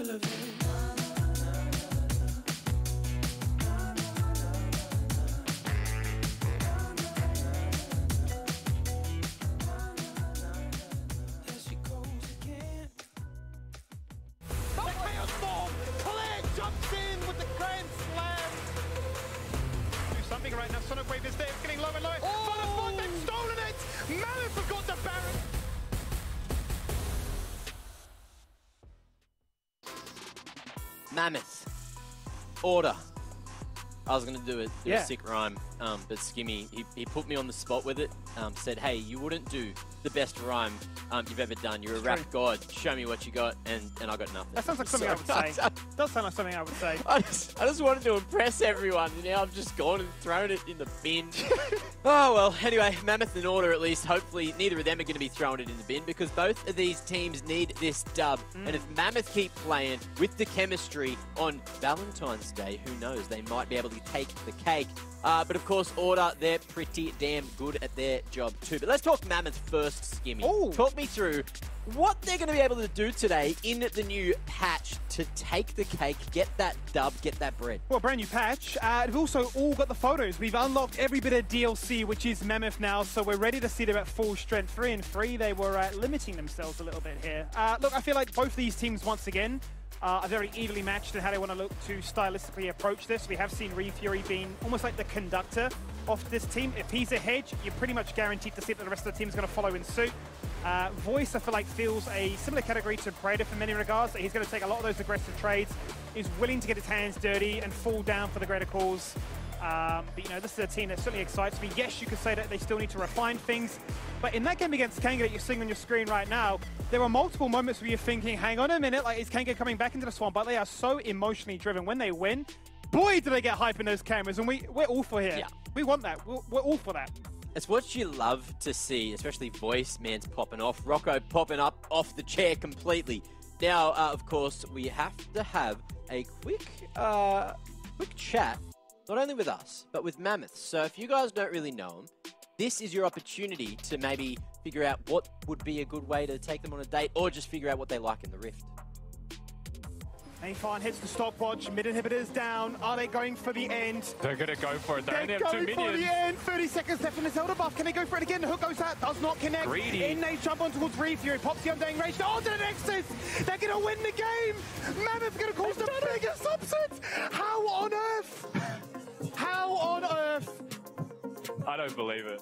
irrelevant. There she goes again. The chaos bomb! Claire jumps in with the grand slam! Do something right now. Sonic Wave is there. It's getting lower and lower. Oh! They've stolen it! Mammoth have got the Baron! Mammoth. Order. I was going to do a sick rhyme, but Skimmy, he put me on the spot with it. Said, hey, you wouldn't do the best rhyme you've ever done. You're a rap god. Show me what you got, and I got nothing. That sounds like something I would say. Does sound like something I would say. I just wanted to impress everyone, and now I've just gone and thrown it in the bin. Oh, well, anyway, Mammoth and Order at least. Hopefully, neither of them are going to be throwing it in the bin, because both of these teams need this dub. And if Mammoth keep playing with the chemistry on Valentine's Day, who knows? They might be able to take the cake. But of course, Order, they're pretty damn good at their job too. But let's talk Mammoth first, Skimmy. Ooh. Talk me through what they're going to be able to do today in the new patch to take the cake, get that dub, get that bread. Well, brand new patch. We've also all got the photos. We've unlocked every bit of DLC, which is Mammoth now, so we're ready to see them at full strength. 3-3, they were limiting themselves a little bit here. Look, I feel like both these teams, once again, are very evenly matched in how they want to look to stylistically approach this. We have seen Fury being almost like the conductor of this team. If he's a hedge, you're pretty much guaranteed to see that the rest of the team is going to follow in suit. Voice, I feel like, feels a similar category to Predator in many regards. That he's going to take a lot of those aggressive trades. He's willing to get his hands dirty and fall down for the greater cause. But, you know, this is a team that certainly excites me. Yes, you could say that they still need to refine things. But in that game against Kanga that you're seeing on your screen right now, there were multiple moments where you're thinking, hang on a minute, like, is Kanga coming back into the swamp? But they are so emotionally driven. When they win, boy, do they get hype in those cameras. And we're all for here. Yeah. We want that. We're all for that. It's what you love to see, especially Voice, man's popping off. Rocco popping up off the chair completely. Now, of course, we have to have a quick chat, not only with us, but with Mammoth. So if you guys don't really know them, this is your opportunity to maybe figure out what would be a good way to take them on a date, or just figure out what they like in the Rift. Nafan hits the stopwatch, mid inhibitors down. Are they going for the end? They're going to go for it. They only They're have 2 going for minions. the end. 30 seconds left in the Zelda buff. Can they go for it again? The hook goes out, does not connect. Greedy. In they jump on towards Fury. Pops the Undying Rage. Oh, to the Nexus! They're going to win the game! Mammoth's going to cause the biggest upset! How on earth? How on earth? I don't believe it.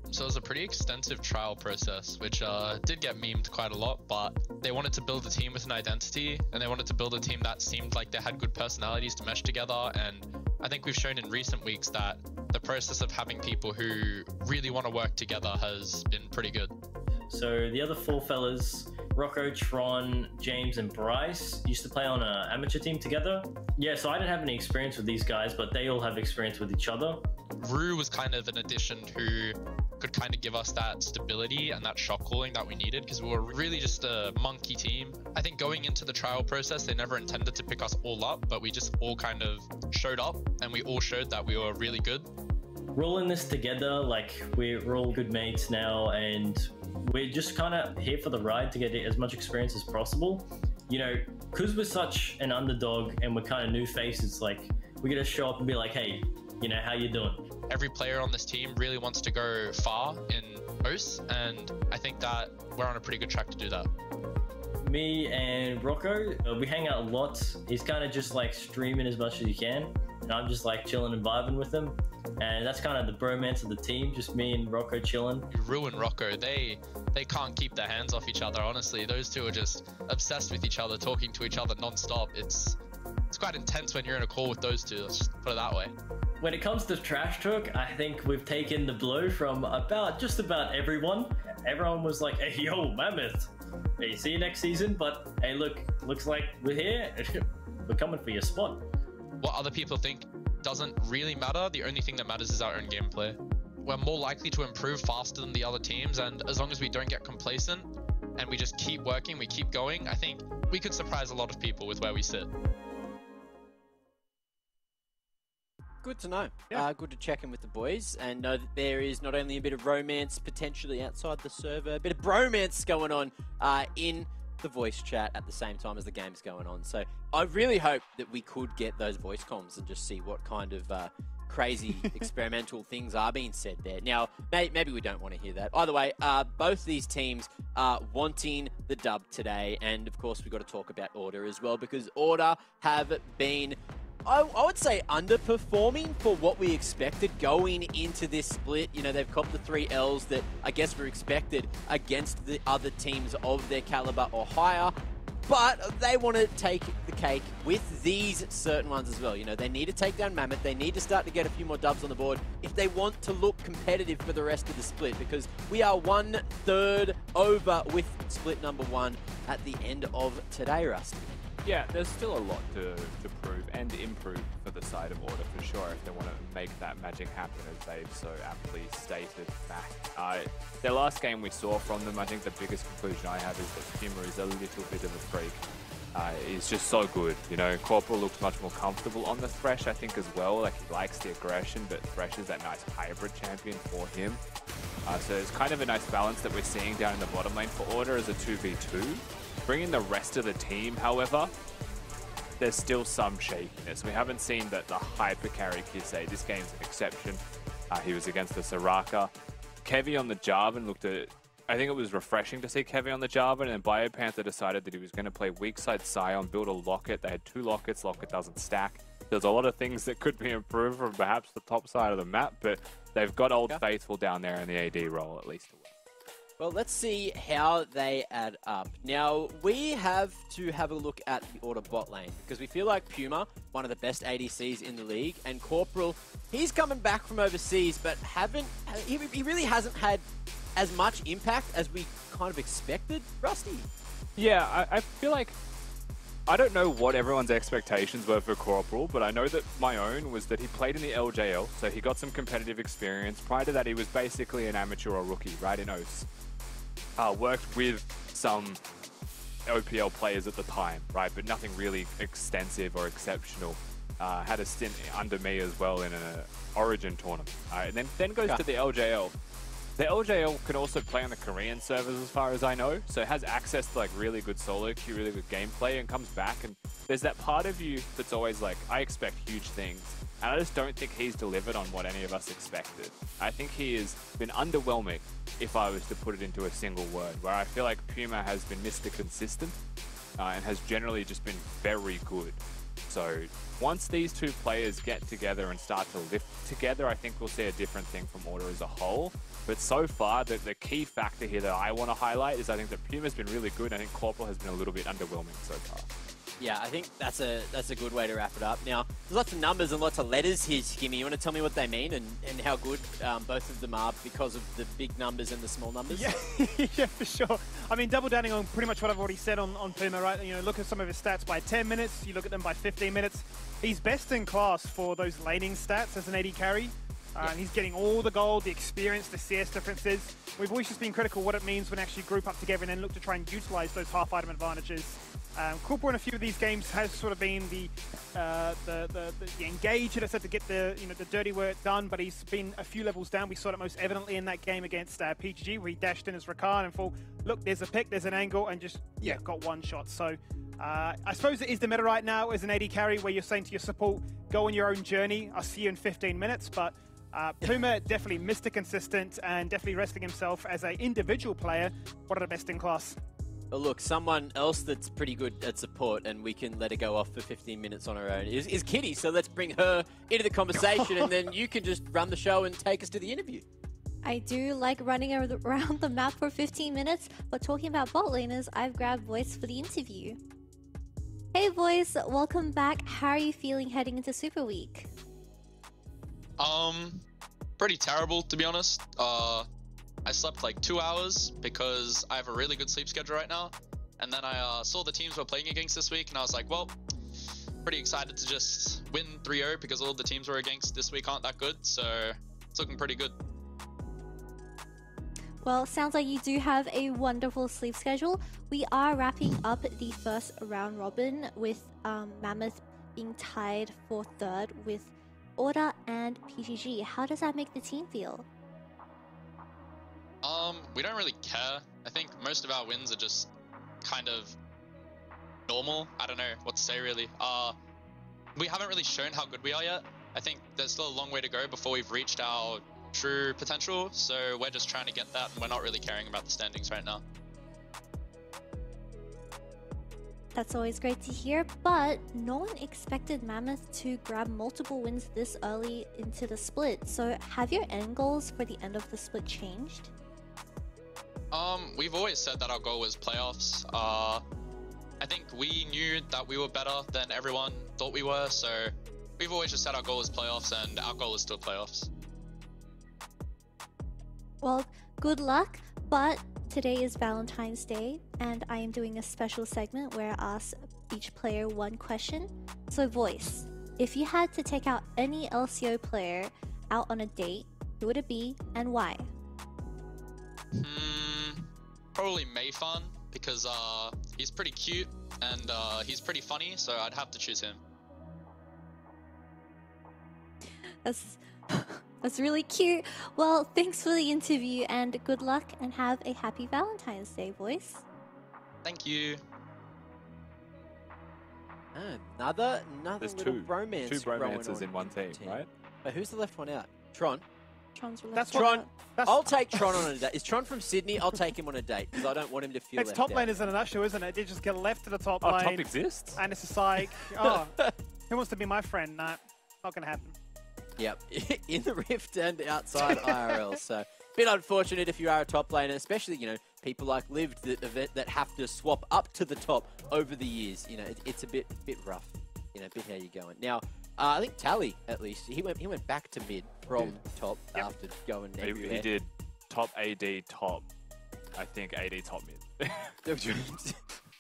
So it was a pretty extensive trial process, which did get memed quite a lot, but they wanted to build a team with an identity, and they wanted to build a team that seemed like they had good personalities to mesh together, and I think we've shown in recent weeks that the process of having people who really want to work together has been pretty good. So the other 4 fellas, Rocco, Tron, James, and Bryce, used to play on an amateur team together. Yeah, so I didn't have any experience with these guys, but they all have experience with each other. Rue was kind of an addition who could kind of give us that stability and that shot calling that we needed, because we were really just a monkey team. I think going into the trial process, they never intended to pick us all up, but we just all kind of showed up, and we all showed that we were really good. We're all in this together, like we're all good mates now, and we're just kind of here for the ride to get as much experience as possible. You know, because we're such an underdog and we're kind of new faces, like we're gonna show up and be like, hey, you know, how you doing? Every player on this team really wants to go far in OS, and I think that we're on a pretty good track to do that. Me and Rocco, we hang out a lot. He's kind of just like streaming as much as he can, and I'm just like chilling and vibing with him. And that's kind of the bromance of the team, just me and Rocco chilling. Rue and Rocco, they can't keep their hands off each other, honestly. Those two are just obsessed with each other, talking to each other non-stop. It's quite intense when you're in a call with those two, let's just put it that way. When it comes to trash talk, I think we've taken the blow from just about everyone. Everyone was like, hey, yo, Mammoth, hey, see you next season, but hey, look, looks like we're here. We're coming for your spot. What other people think doesn't really matter. The only thing that matters is our own gameplay. We're more likely to improve faster than the other teams, and as long as we don't get complacent and we just keep working, we keep going, I think we could surprise a lot of people with where we sit. Good to know. Yeah. Good to check in with the boys and know that there is not only a bit of romance potentially outside the server, a bit of bromance going on in the voice chat at the same time as the game's going on. So I really hope that we could get those voice comms and just see what kind of crazy experimental things are being said there. Now, maybe we don't want to hear that. Either way, both these teams are wanting the dub today. And of course, we've got to talk about Order as well, because Order have been, I would say, underperforming for what we expected going into this split. You know, they've copped the 3 Ls that I guess were expected against the other teams of their caliber or higher. But they want to take the cake with these certain ones as well. You know, they need to take down Mammoth. They need to start to get a few more dubs on the board if they want to look competitive for the rest of the split, because we are 1/3 over with split number 1 at the end of today, Rusty. Yeah, there's still a lot to prove and improve for the side of Order, for sure, if they want to make that magic happen, as they've so aptly stated back. Their last game we saw from them, I think the biggest conclusion I have is that Puma is a little bit of a freak. He's just so good, you know. Corporal looks much more comfortable on the Thresh, I think, as well. Like, he likes the aggression, but Thresh is that nice hybrid champion for him. So it's kind of a nice balance that we're seeing down in the bottom lane for Order as a 2v2. Bringing the rest of the team, however, there's still some shakiness. We haven't seen that the hyper carry Kisei. This game's an exception. He was against the Soraka. Kevy on the Jarvan looked at... I think it was refreshing to see Kevy on the Jarvan, and then BioPanther decided that he was going to play weak side Sion, build a Locket. They had 2 Lockets. Locket doesn't stack. There's a lot of things that could be improved from perhaps the top side of the map, but they've got Old Faithful down there in the AD role, at least. Well, let's see how they add up. Now, we have to have a look at the Order bot lane, because we feel like Puma, one of the best ADCs in the league, and Corporal, he's coming back from overseas, but he really hasn't had as much impact as we kind of expected, Rusty. Yeah, I feel like... I don't know what everyone's expectations were for Corporal, but I know that my own was that he played in the LJL, so he got some competitive experience. Prior to that, he was basically an amateur or rookie, right, in OS. Worked with some OPL players at the time, right, but nothing really extensive or exceptional. Had a stint under me as well in an Origin tournament. And then goes to the LJL. The LJL can also play on the Korean servers as far as I know, so it has access to like really good solo queue, really good gameplay, and comes back, and there's that part of you that's always like, I expect huge things, and I just don't think he's delivered on what any of us expected. I think he has been underwhelming, if I was to put it into a single word, where I feel like Puma has been Mr. Consistent, and has generally just been very good. So once these two players get together and start to lift together, I think we'll see a different thing from Order as a whole. But so far, the key factor here that I want to highlight is I think that Puma's been really good. I think Corporal has been a little bit underwhelming so far. Yeah, I think that's a good way to wrap it up. Now, there's lots of numbers and lots of letters here, Skimmy. You want to tell me what they mean and how good both of them are because of the big numbers and the small numbers? Yeah, yeah, for sure. I mean, double downing on pretty much what I've already said on Puma, right? You know, look at some of his stats by 10 minutes. You look at them by 15 minutes. He's best in class for those laning stats as an AD carry. And he's getting all the gold, the experience, the CS differences. We've always just been critical what it means when actually group up together and then look to try and utilize those half-item advantages. Corporal in a few of these games has sort of been the engage, as I said, to get the the dirty work done, but he's been a few levels down. We saw it most evidently in that game against PGG, where he dashed in as Rakan and thought, look, there's a pick, there's an angle, and just got one shot. So I suppose it is the meta right now as an AD carry, where you're saying to your support, go on your own journey. I'll see you in 15 minutes, but Puma definitely Mr. Consistent and definitely resting himself as an individual player, one of the best in class. Well, look, someone else that's pretty good at support and we can let her go off for 15 minutes on her own is Kitty. So let's bring her into the conversation and then you can just run the show and take us to the interview. I do like running around the map for 15 minutes, but talking about bot laners, I've grabbed Voice for the interview. Hey Voice, welcome back. How are you feeling heading into Super Week? Pretty terrible, to be honest. I slept like 2 hours because I have a really good sleep schedule right now. And then I saw the teams we're playing against this week, and I was like, well, pretty excited to just win 3-0 because all the teams we're against this week aren't that good. So it's looking pretty good. Well, sounds like you do have a wonderful sleep schedule. We are wrapping up the first round robin with Mammoth being tied for third with Order and PGG. How does that make the team feel? We don't really care. I think most of our wins are just kind of normal. I don't know what to say really. We haven't really shown how good we are yet. I think there's still a long way to go before we've reached our true potential. So we're just trying to get that, and we're not really caring about the standings right now. That's always great to hear, but no one expected Mammoth to grab multiple wins this early into the split. So have your end goals for the end of the split changed? We've always said that our goal was playoffs. I think we knew that we were better than everyone thought we were, so we've always just said our goal is playoffs, and our goal is still playoffs. Well, good luck, but today is Valentine's Day, and I am doing a special segment where I ask each player one question. So, Voice, if you had to take out any LCO player out on a date, who would it be and why? Probably Mayfun, because he's pretty cute and he's pretty funny, so I'd have to choose him. That's really cute. Well, thanks for the interview and good luck, and have a happy Valentine's Day, Voice. Thank you. Another There's little two bromance. bromances in one team, right? But who's the left one out? Tron. Tron's That's Tron. That's, I'll take Tron on a date. Is Tron from Sydney? I'll take him on a date because I don't want him to feel it's left top out. laners in a nutshell, isn't it? They just get left to the top Oh, lane. top exists? And it's just like, oh, who wants to be my friend? Nah, not going to happen. Yep, in the Rift and outside IRL. So, bit unfortunate if you are a top laner, especially, people like Lived that have to swap up to the top over the years. It's a bit rough, a bit how you're going. Now, I think Tally, at least, he went back to mid from top after going everywhere. He did top AD, top, I think AD, top mid.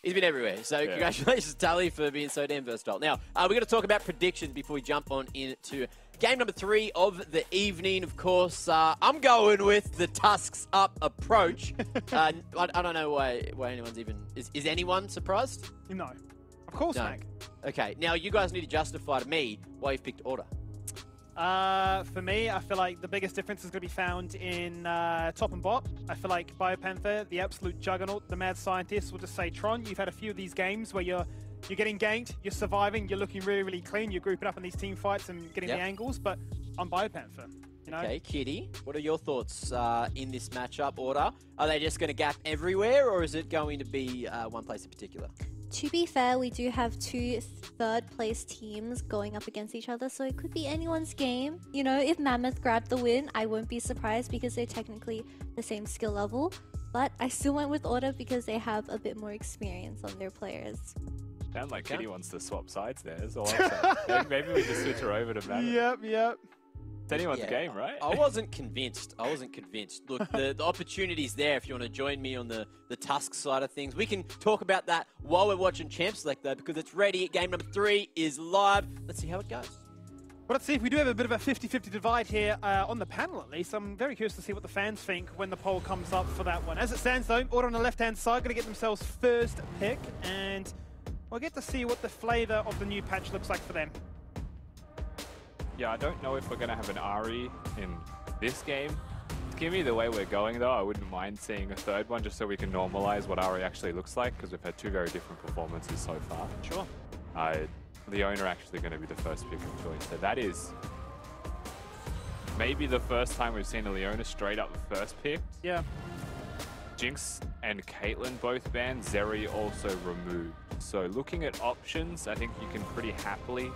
He's been everywhere. So congratulations, Tally, for being so damn versatile. Now, we're going to talk about predictions before we jump on into game number 3 of the evening. Of course, I'm going with the Tusks up approach. I don't know why anyone's even... Is anyone surprised? No. Of course, No. Mac. Okay, now you guys need to justify to me why you've picked Order. For me, I feel like the biggest difference is going to be found in top and bot. I feel like BioPanther, the absolute juggernaut, the mad scientist, will just say, Tron, you've had a few of these games where you're getting ganked, you're surviving, you're looking really, really clean, you're grouping up in these team fights and getting the angles, but I'm BioPanther. Okay, Kitty, what are your thoughts in this matchup, Order? Are they just going to gap everywhere, or is it going to be one place in particular? To be fair, we do have 2 third-place teams going up against each other, so it could be anyone's game. If Mammoth grabbed the win, I wouldn't be surprised because they're technically the same skill level. But I still went with Order because they have a bit more experience on their players. Sound like Kitty wants to swap sides there. That's all I'm saying. Maybe we just switch her over to Mammoth. Yep. It's anyone's game, right? I wasn't convinced. Look, the opportunity's there if you want to join me on the Tusk side of things. We can talk about that while we're watching Champ Select, though, because it's ready. Game number 3 is live. Let's see how it goes. Well, let's see if we do have a bit of a 50-50 divide here on the panel, at least. I'm very curious to see what the fans think when the poll comes up for that one. As it stands, though, Order on the left-hand side going to get themselves first pick, and we'll get to see what the flavour of the new patch looks like for them. Yeah, I don't know if we're going to have an Ari in this game. Give me the way we're going, though. I wouldn't mind seeing a third one just so we can normalize what Ari actually looks like, because we've had 2 very different performances so far. Sure. Leona actually going to be the first pick of choice. So that is maybe the first time we've seen a Leona straight up first picked. Yeah. Jinx and Caitlyn both banned, Zeri also removed. So looking at options, I think you can pretty happily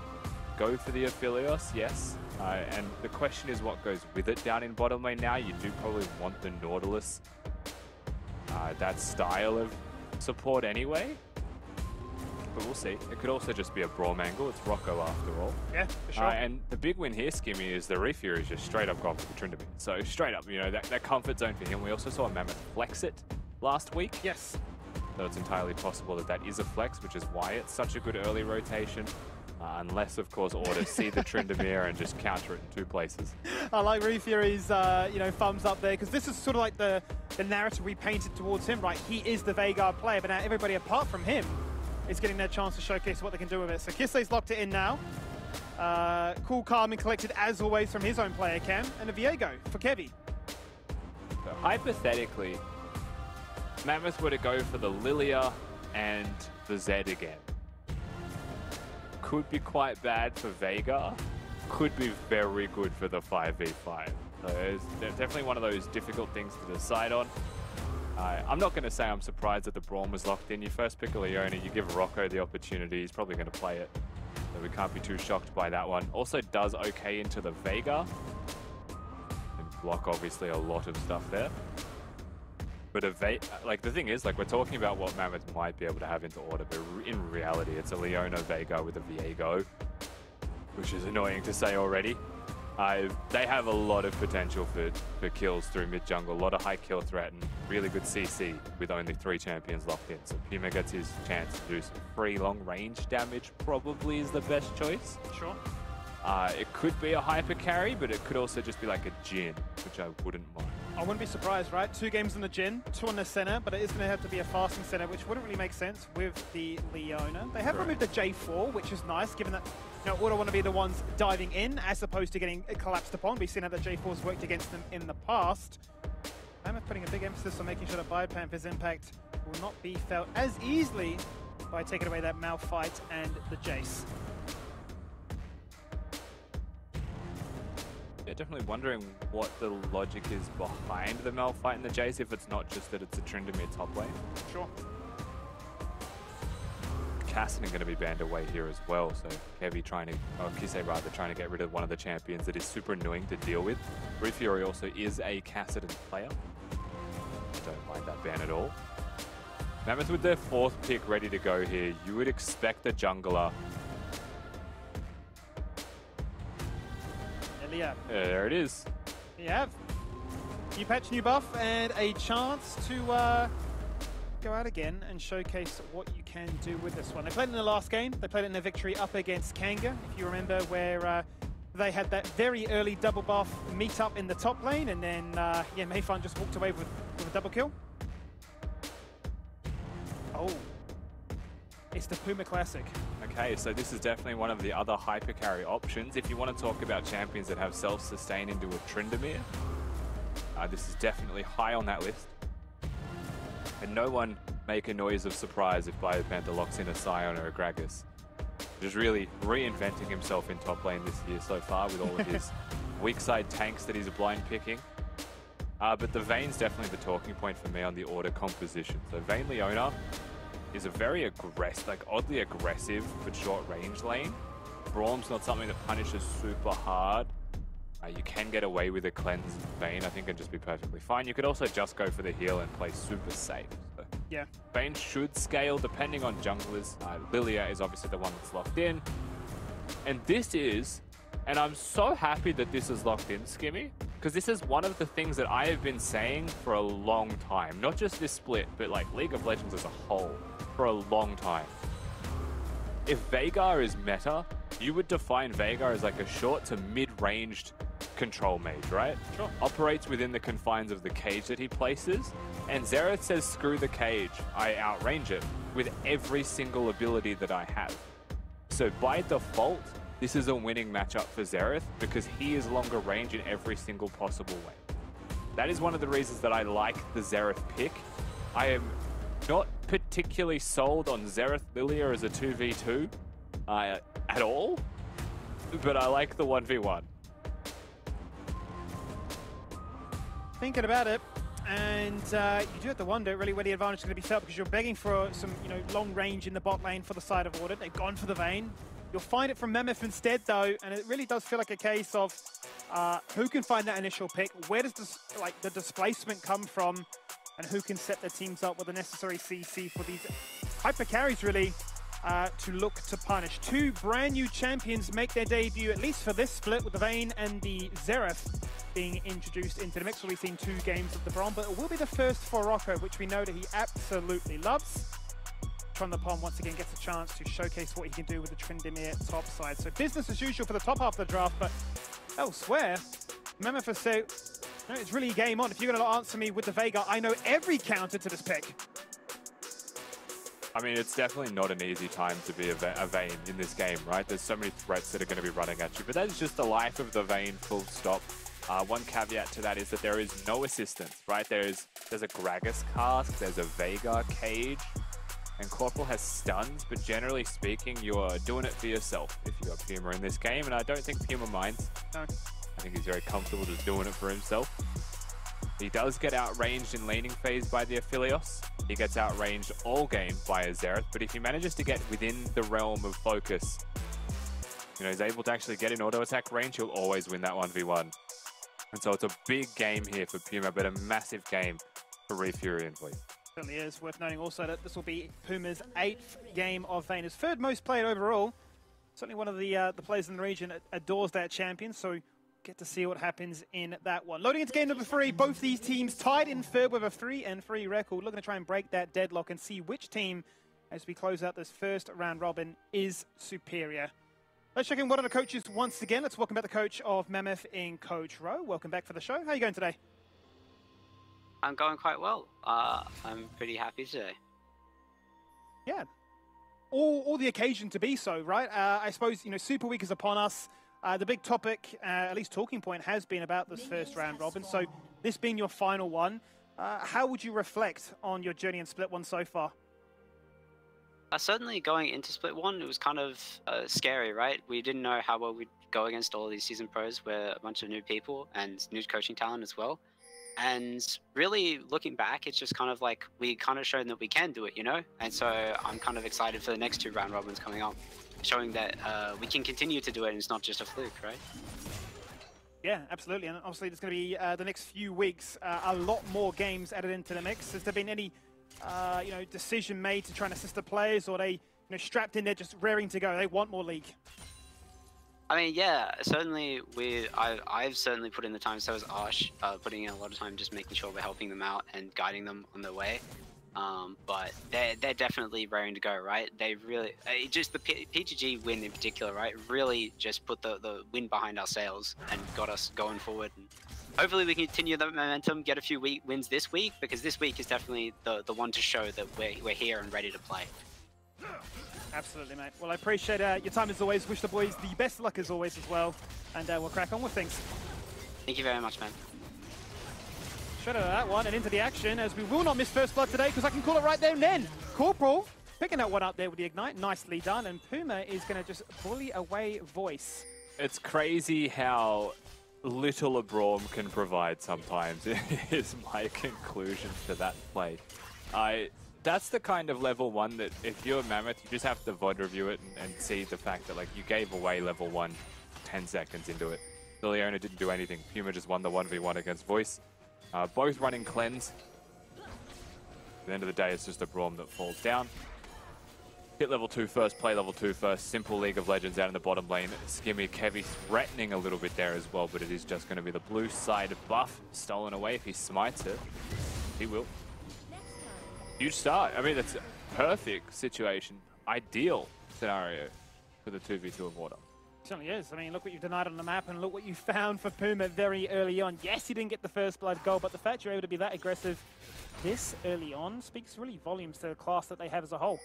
go for the Aphelios, yes. And the question is what goes with it down in bottom lane now. You do probably want the Nautilus, that style of support anyway. But we'll see. It could also just be a Braum angle. It's Rocco after all. Yeah, for sure. And the big win here, Skimmy, is the Refury is just straight up gone for the Tryndamere. So straight up, that comfort zone for him. We also saw Mammoth flex it last week. Yes. So it's entirely possible that is a flex, which is why it's such a good early rotation. Unless, of course, Order see the Tryndamere and just counter it in 2 places. I like Refury's, thumbs up there, because this is sort of like the narrative we painted towards him, right? He is the Vanguard player, but now everybody apart from him is getting their chance to showcase what they can do with it. So Kisleigh's locked it in now. Cool, calm, and collected, as always, from his own player cam. And a Viego for Kevy. So hypothetically, Mammoth were to go for the Lilia and the Z again. Could be quite bad for Vega. Could be very good for the 5v5. So it's definitely one of those difficult things to decide on. I'm not going to say I'm surprised that the Braum was locked in. You first pick a Leona, you give Rocco the opportunity. He's probably going to play it. So we can't be too shocked by that one. Also does okay into the Vega. And block obviously a lot of stuff there. But like the thing is, like we're talking about what Mammoth might be able to have into order, but in reality it's a Leona Vega with a Viego, which is annoying to say already. They have a lot of potential for kills through mid jungle, a lot of high kill threat and really good CC with only 3 champions locked in. So Puma gets his chance to do some free long range damage, probably is the best choice. Sure. It could be a hyper carry, but it could also just be like a Jhin, which I wouldn't mind. I wouldn't be surprised, right? 2 games in the Jhin, 2 on the center, but it is going to have to be a fasting center, which wouldn't really make sense with the Leona. They have removed the J4, which is nice, given that Order want to be the ones diving in, as opposed to getting collapsed upon. We've seen how the J4's worked against them in the past. Mammoth putting a big emphasis on making sure that Biopanther's impact will not be felt as easily by taking away that Malphite and the Jace. Yeah, definitely wondering what the logic is behind the Malphite and the Jace, if it's not just that it's a Tryndamere top lane. Sure. Cassidy going to be banned away here as well, so Kevy trying to, or Kisei rather, trying to get rid of one of the champions that is super annoying to deal with. Brute Fury also is a Cassidy player. Don't mind that ban at all. Mammoth with their 4th pick ready to go here. You would expect the jungler. Yeah, there it is. you have new patch, new buff, and a chance to go out again and showcase what you can do with this one. They played in the last game. They played it in a victory up against Kanga, if you remember, where they had that very early double buff meet up in the top lane, and then yeah, Mayfun just walked away with a double kill. Oh, it's the Puma Classic. Okay, so this is definitely one of the other hyper carry options. If you want to talk about champions that have self-sustain into a Tryndamere, this is definitely high on that list. And no one make a noise of surprise if Biopanther locks in a Scion or a Gragas. Just really reinventing himself in top lane this year so far with all of his weak side tanks that he's blind picking. But the Vayne's definitely the talking point for me on the order composition. So Vayne Leona is a very aggressive, like oddly aggressive but short range lane. Braum's not something that punishes super hard. You can get away with a cleanse Vayne, I think, and just be perfectly fine. You could also just go for the heal and play super safe. So Yeah. Vayne should scale depending on junglers. Lilia is obviously the one that's locked in. And this is, and I'm so happy that this is locked in, Skimmy, because this is one of the things that I have been saying for a long time. Not just this split, but like League of Legends as a whole for a long time. If Veigar is meta, you would define Veigar as like a short to mid-ranged control mage, right? Sure. Operates within the confines of the cage that he places, and Xerath says, screw the cage, I outrange it with every single ability that I have. So by default, this is a winning matchup for Xerath because he is longer range in every single possible way. That is one of the reasons that I like the Xerath pick. I am not particularly sold on Xerath Lilia as a 2v2 at all, but I like the 1v1. Thinking about it, and you do have to wonder really where the advantage is going to be felt, because you're begging for some, long range in the bot lane for the side of Order. They've gone for the Vayne. You'll find it from Mammoth instead, though, and it really does feel like a case of who can find that initial pick, where does the displacement come from, and who can set their teams up with the necessary CC for these hyper carries, really, to look to punish. 2 brand new champions make their debut, at least for this split, with the Vayne and the Xerath being introduced into the mix. We've seen 2 games of the Braum, but it will be the first for Rocco, which we know that he absolutely loves. Tron the Palm once again gets a chance to showcase what he can do with the Tryndamere top side. So business as usual for the top half of the draft, but elsewhere, Mammoth say, no, it's really game on. If you're going to answer me with the Veigar, I know every counter to this pick. I mean, it's definitely not an easy time to be a Vayne in this game, right? There's so many threats that are going to be running at you, but that is just the life of the Vayne, full stop. One caveat to that is that there is no assistance, right? There's a Gragas cask, there's a Veigar cage, and Corporal has stuns, but generally speaking, you're doing it for yourself if you got Puma in this game, and I don't think Puma minds. No. I think he's very comfortable just doing it for himself. He does get outranged in laning phase by the Aphelios. He gets outranged all game by a Xerath, but if he manages to get within the realm of focus, you know, he's able to actually get in auto attack range, he'll always win that 1v1. And so it's a big game here for Puma, but a massive game for Refury and Voice. Certainly is. Worth noting also that this will be Puma's 8th game of Vayner's 3rd most played overall. Certainly one of the players in the region adores that champion, so get to see what happens in that one. Loading into game number 3, both these teams tied in 3rd with a 3-3 record. Looking to try and break that deadlock and see which team, as we close out this first round robin, is superior. Let's check in one of the coaches once again. Let's welcome back the coach of Mammoth in Coach Rowe. Welcome back for the show. How are you going today? I'm going quite well. I'm pretty happy today. Yeah. All the occasion to be so, right? I suppose, you know, Super Week is upon us. The big topic, at least talking point, has been about this first round robin. So this being your final one, how would you reflect on your journey in Split 1 so far? Certainly going into Split 1, it was kind of scary, right? We didn't know how well we'd go against all these seasoned pros. We're a bunch of new people and new coaching talent as well. And really looking back, it's just kind of like we kind of shown that we can do it, you know? And so I'm kind of excited for the next 2 round robins coming up, showing that we can continue to do it and it's not just a fluke, right? Yeah, absolutely. And obviously there's going to be the next few weeks, a lot more games added into the mix. Has there been any you know, decision made to try and assist the players, or are they, you know, strapped in there just raring to go? They want more league. I mean, yeah, certainly I've certainly put in the time, so has Ash, putting in a lot of time just making sure we're helping them out and guiding them on their way. But they're definitely raring to go, right? They really, just the PGG win in particular, right? Really just put the wind behind our sails and got us going forward. And hopefully we can continue that momentum, get a few wins this week, because this week is definitely the one to show that we're here and ready to play. Absolutely, mate. Well, I appreciate your time as always. Wish the boys the best of luck as always as well. And we'll crack on with things. Thank you very much, man. Straight out of that one and into the action, as we will not miss first blood today, because I can call it right there and then. Corporal picking that one up there with the Ignite. Nicely done. And Puma is going to just bully away Voice. It's crazy how little a Braum can provide sometimes, is my conclusion to that play. That's the kind of level 1 that if you're Mammoth, you just have to VOD review it and see the fact that, like, you gave away level 1 10 seconds into it. The Leona didn't do anything. Puma just won the 1v1 against Voice. Both running cleanse. At the end of the day, it's just a Braum that falls down. Hit level 2 first, play level 2 first. Simple League of Legends out in the bottom lane. Skimmy Kevy threatening a little bit there as well, but it is just going to be the blue side buff stolen away. If he smites it, he will. Huge start. I mean, that's a perfect situation. Ideal scenario for the 2v2 of Water. Certainly is. I mean, look what you've denied on the map and look what you found for Puma very early on. Yes, he didn't get the first blood goal, but the fact you're able to be that aggressive this early on speaks really volumes to the class that they have as a whole.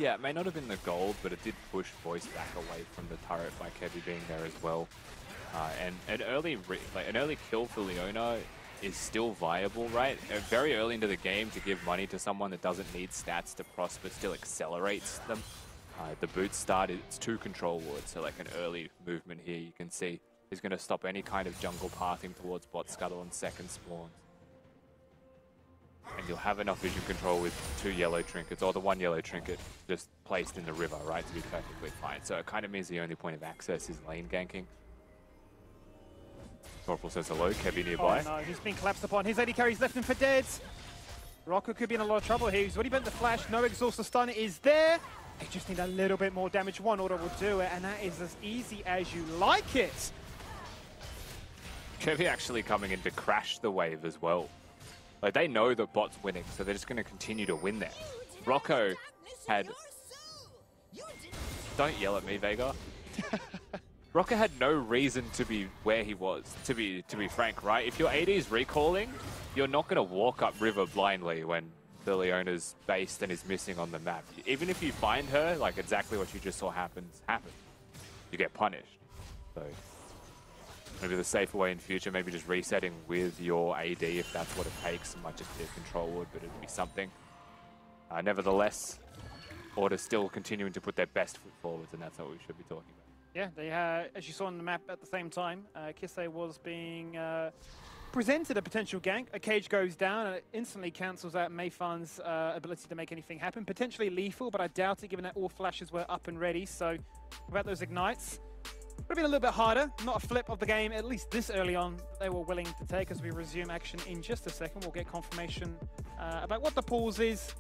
Yeah, it may not have been the gold, but it did push Voice back away from the turret by Kevy being there as well. And an early kill for Leona is still viable, right? Very early into the game, to give money to someone that doesn't need stats to prosper still accelerates them. The boot start, it's 2 control wards, so like an early movement here you can see is going to stop any kind of jungle pathing towards bot scuttle and second spawns. And you'll have enough vision control with 2 yellow trinkets, or the 1 yellow trinket just placed in the river, right, to be perfectly fine. So it kind of means the only point of access is lane ganking. Corporal says hello, Kevy nearby. Oh no, he's been collapsed upon. His AD carry's left him for dead. Rocker could be in a lot of trouble here. He's already bent the flash. No exhaust. The stun is there. They just need a little bit more damage. 1 order will do it, and that is as easy as you like it. Kevy actually coming in to crash the wave as well. Like, they know that bot's winning, so they're just going to continue to win there. Rocco had... Don't yell at me, Vega. Rocco had no reason to be where he was, to be frank, right? If your AD is recalling, you're not going to walk up river blindly when the Leona's based and is missing on the map. Even if you find her, like exactly what you just saw happen, you get punished. So maybe the safer way in future, maybe just resetting with your AD if that's what it takes. It might just be a control ward, but it'd be something. Nevertheless, Order still continuing to put their best foot forwards, and that's what we should be talking about. Yeah, they as you saw on the map at the same time, Kisei was being presented a potential gank. A cage goes down and it instantly cancels out Mayfan's ability to make anything happen. Potentially lethal, but I doubt it given that all flashes were up and ready. So without those ignites, would have been a little bit harder. Not a flip of the game, at least this early on, that they were willing to take. As we resume action in just a second, we'll get confirmation about what the pause is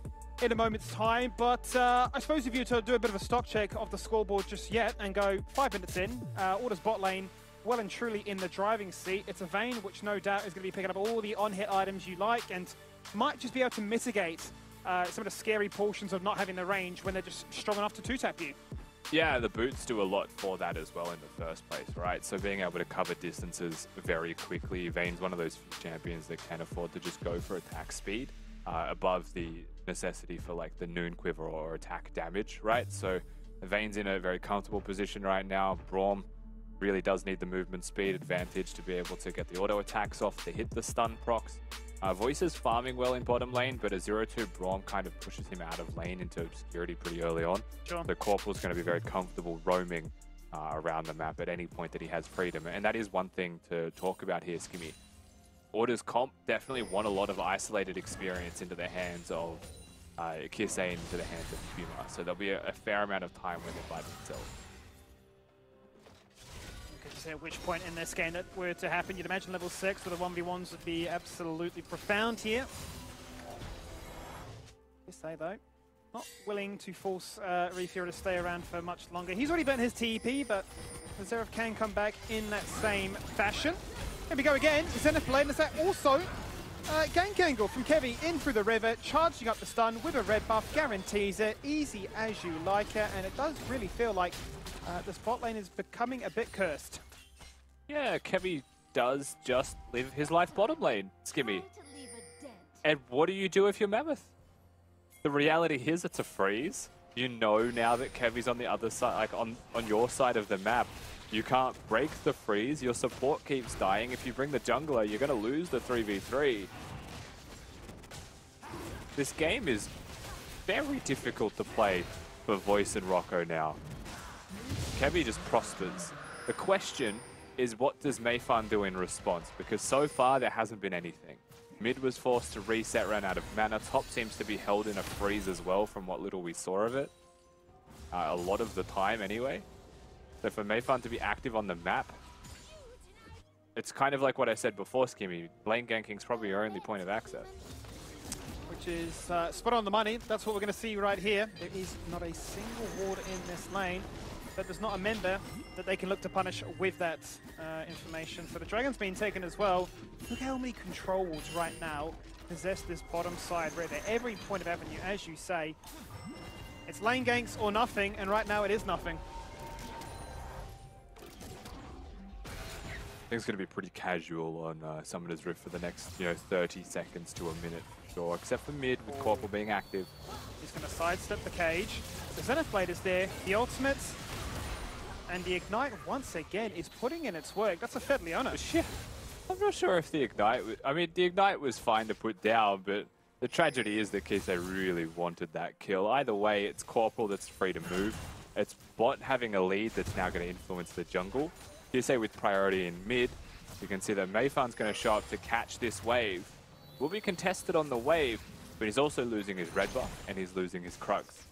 in a moment's time. But I suppose if you were to do a bit of a stock check of the scoreboard just yet and go 5 minutes in, Order's bot lane well and truly in the driving seat. It's a Vayne, which no doubt is going to be picking up all the on-hit items you like and might just be able to mitigate some of the scary portions of not having the range when they're just strong enough to two-tap you. Yeah, the boots do a lot for that as well in the first place, right? So being able to cover distances very quickly. Vayne's one of those few champions that can afford to just go for attack speed above the necessity for like the Noon Quiver or attack damage, right? So Vayne's in a very comfortable position right now. Braum really does need the movement speed advantage to be able to get the auto attacks off to hit the stun procs. Voice is farming well in bottom lane, but a 0-2 Braum kind of pushes him out of lane into obscurity pretty early on. Sure. So Corporal's going to be very comfortable roaming around the map at any point that he has freedom. And that is one thing to talk about here, Skimmy. Order's comp definitely want a lot of isolated experience into the hands of Kisei, into the hands of Puma. So there'll be a fair amount of time when they're by themselves. At which point in this game that were to happen, you'd imagine level 6 with the 1v1s would be absolutely profound here. Kisei though, not willing to force Refuel to stay around for much longer. He's already burnt his TP, but the Zeref can come back in that same fashion. Here we go again, Zenith Blade, is that also gank angle from Kevy in through the river, charging up the stun with a red buff, guarantees it, easy as you like it, and it does really feel like this bot lane is becoming a bit cursed. Yeah, Kevy does just live his life bottom lane, Skimmy. And what do you do if you're Mammoth? The reality is it's a freeze. You know now that Kevy's on the other side, like on your side of the map. You can't break the freeze, your support keeps dying. If you bring the jungler, you're going to lose the 3v3. This game is very difficult to play for Voice and Rocco now. Kevy just prospers. The question is, what does Mayfan do in response? Because so far there hasn't been anything. Mid was forced to reset, ran out of mana. Top seems to be held in a freeze as well from what little we saw of it. A lot of the time anyway. So for Mayfan to be active on the map, it's kind of like what I said before, Skimmy. Lane ganking's probably your only point of access. Which is spot on the money. That's what we're going to see right here. There is not a single ward in this lane, but there's not a member that they can look to punish with that information. So the Dragon's been taken as well. Look how many control wards right now possess this bottom side river. Every point of avenue, as you say. It's lane ganks or nothing, and right now it is nothing. I think it's going to be pretty casual on Summoner's Rift for the next, 30 seconds to a minute for sure, except for mid with Corporal being active. He's going to sidestep the cage. The Zenith Blade is there, the ultimates, and the Ignite once again is putting in its work. That's a Fed Leona. Yeah, I'm not sure if the Ignite... the Ignite was fine to put down, but the tragedy is that Kisei really wanted that kill. Either way, it's Corporal that's free to move. It's Bot having a lead that's now going to influence the jungle. Kisei with priority in mid. You can see that Mayfan's going to show up to catch this wave. Will be contested on the wave, but he's also losing his red buff and he's losing his Krugs.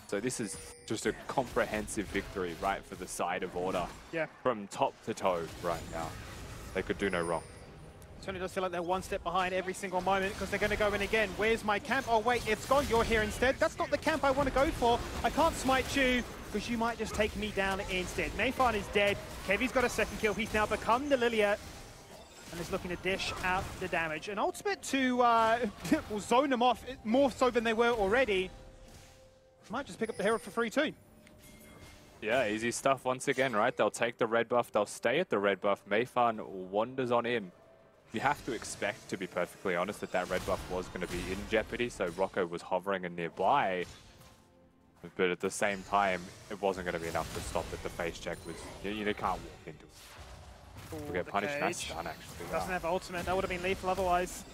So this is just a comprehensive victory, right, for the side of Order. Yeah. From top to toe right now. They could do no wrong. It certainly does feel like they're one step behind every single moment because they're going to go in again. Where's my camp? Oh wait, it's gone. You're here instead. That's not the camp I want to go for. I can't smite you because you might just take me down instead. Mayfan is dead. Kevy's got a second kill. He's now become the Lilia and is looking to dish out the damage. An ultimate to will zone them off more so than they were already. Might just pick up the Herald for free too. Yeah, easy stuff once again, right? They'll take the red buff. They'll stay at the red buff. Mayfan wanders on in. You have to expect, to be perfectly honest, that red buff was going to be in jeopardy, so Rocco was hovering and nearby. But at the same time, it wasn't going to be enough to stop it. The face check was... You can't walk into it. We'll get punished. Nice stun, actually. Doesn't have ultimate. That would have been lethal otherwise.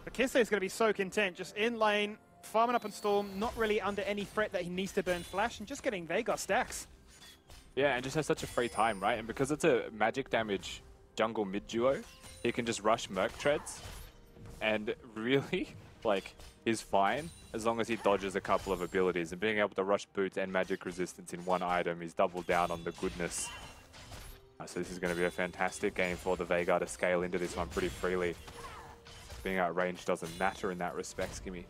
But Kisei is going to be so content. Just in lane, farming up on Storm, not really under any threat that he needs to burn Flash, and just getting Veigar stacks. Yeah, and just has such a free time, right? And because it's a magic damage jungle mid duo, he can just rush Merc Treads, and really, like, he's fine as long as he dodges a couple of abilities. And being able to rush boots and magic resistance in one item, he's doubled down on the goodness. So this is going to be a fantastic game for the Veigar to scale into this one pretty freely. Being outranged doesn't matter in that respect, Skimmy.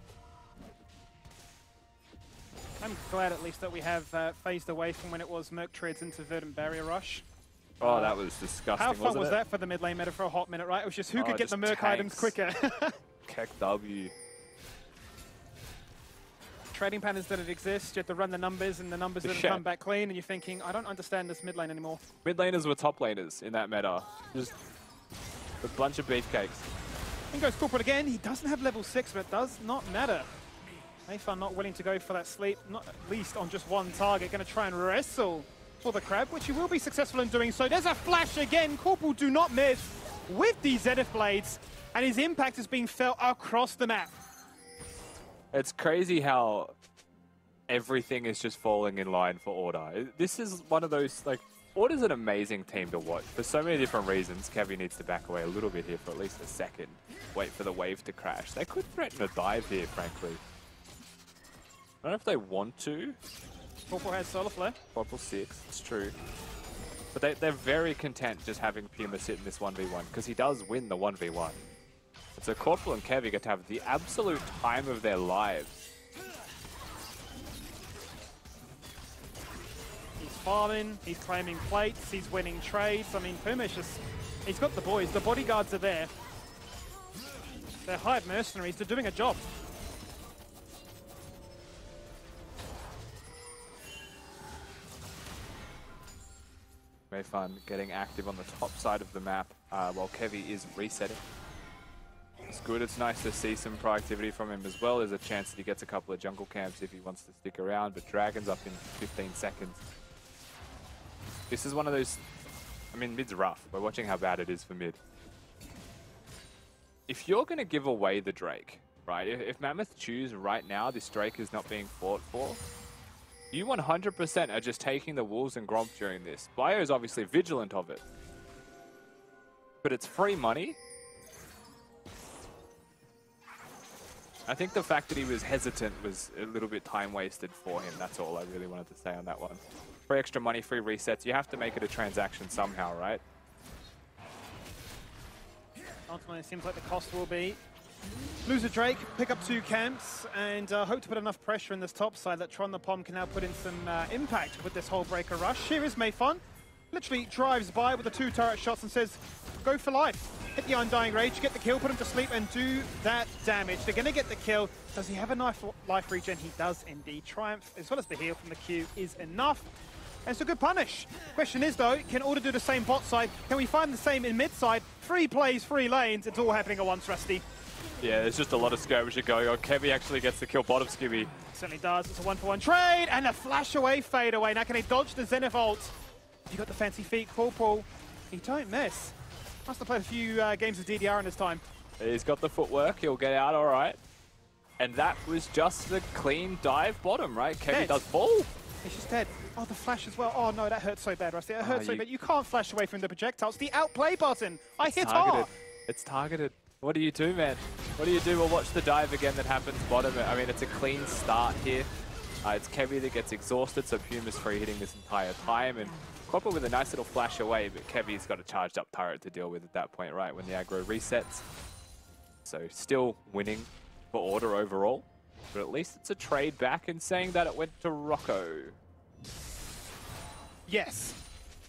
I'm glad at least that we have phased away from when it was Merc Treads into Verdant Barrier Rush. Oh, that was disgusting, How fun wasn't was it? that for the mid lane meta for a hot minute, right? It was just who could get just the Merc items tanks. quicker. Keck W. Trading patterns didn't exist, you had to run the numbers and the numbers didn't Yeah. come back clean, and you're thinking, I don't understand this mid lane anymore. Mid laners were top laners in that meta. Just a bunch of beefcakes. In goes Corporate again, he doesn't have level 6, but it does not matter. Mayfun not willing to go for that sleep, not at least on just one target, going to try and wrestle for the crab, which he will be successful in doing so. There's a flash again, Corporal do not miss with these Zenith Blades, and his impact is being felt across the map. It's crazy how everything is just falling in line for Order. This is one of those, like, Order's an amazing team to watch for so many different reasons. Kevy needs to back away a little bit here for at least a second. Wait for the wave to crash. They could threaten a dive here, frankly. I don't know if they want to. Corporal has Solar Flare. Corporal 6, it's true. But they're very content just having Puma sit in this 1v1, because he does win the 1v1. And so Corporal and Kevy get to have the absolute time of their lives. He's farming, he's claiming plates, he's winning trades. I mean, Puma's just, he's got the boys, the bodyguards are there. They're hired mercenaries, they're doing a job. Mayfun getting active on the top side of the map while Kevy is resetting. It's good, it's nice to see some proactivity from him as well. There's a chance that he gets a couple of jungle camps if he wants to stick around, but Dragon's up in 15 seconds. This is one of those, I mean, mid's rough. We're watching how bad it is for mid. If you're going to give away the Drake, right, if Mammoth choose right now this Drake is not being fought for, you 100% are just taking the Wolves and Gromp during this. Bio is obviously vigilant of it. But it's free money. I think the fact that he was hesitant was a little bit time wasted for him. That's all I really wanted to say on that one. Free extra money, free resets. You have to make it a transaction somehow, right? Ultimately, it seems like the cost will be lose a Drake, pick up 2 camps, and hope to put enough pressure in this top side that Tron the Pom can now put in some impact with this whole breaker rush. Here is Mayfun. Literally drives by with the 2 turret shots and says, go for life. Hit the Undying Rage, get the kill, put him to sleep, and do that damage. They're going to get the kill. Does he have enough life regen? He does indeed. Triumph, as well as the heal from the Q, is enough. And it's a good punish. Question is, though, can Order do the same bot side? Can we find the same in mid side? 3 plays, 3 lanes. It's all happening at once, Rusty. Yeah, there's just a lot of skirmishing going on. Kevy actually gets the kill bottom Skibby. Certainly does. It's a 1-for-1 trade, and a flash away, fade away. Now can he dodge the Zenith ult? You got the fancy feet, Corporal. He don't miss. Must have played a few games of DDR in his time. He's got the footwork. He'll get out all right. And that was just the clean dive bottom, right? Kevy Dead. does fall. He's just dead. Oh, the flash as well. Oh, no, that hurts so bad, Rusty. That hurts so bad. You can't flash away from the projectiles. The outplay button. I hit Targeted. hard. It's targeted. What do you do, man? What do you do? We'll watch the dive again that happens bottom. I mean, it's a clean start here. It's Kevy that gets exhausted, so Puma's free hitting this entire time. And Copper with a nice little flash away, but Kevy's got a charged up turret to deal with at that point, right, when the aggro resets. So still winning for Order overall. But at least it's a trade back and saying that it went to Rocco. Yes.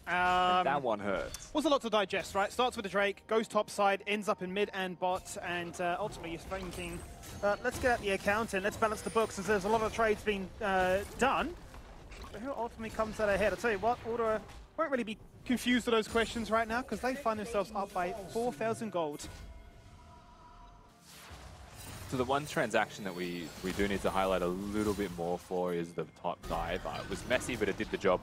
And that one hurts. Was a lot to digest, right? Starts with a Drake, goes top side, ends up in mid and bot, and ultimately you're thinking, let's get out the account and let's balance the books, as there's a lot of trades being done. But who ultimately comes out ahead? I'll tell you what, Order won't really be confused with those questions right now, because they find themselves up by 4,000 gold. So the one transaction that we do need to highlight a little bit more for is the top dive. It was messy, but it did the job.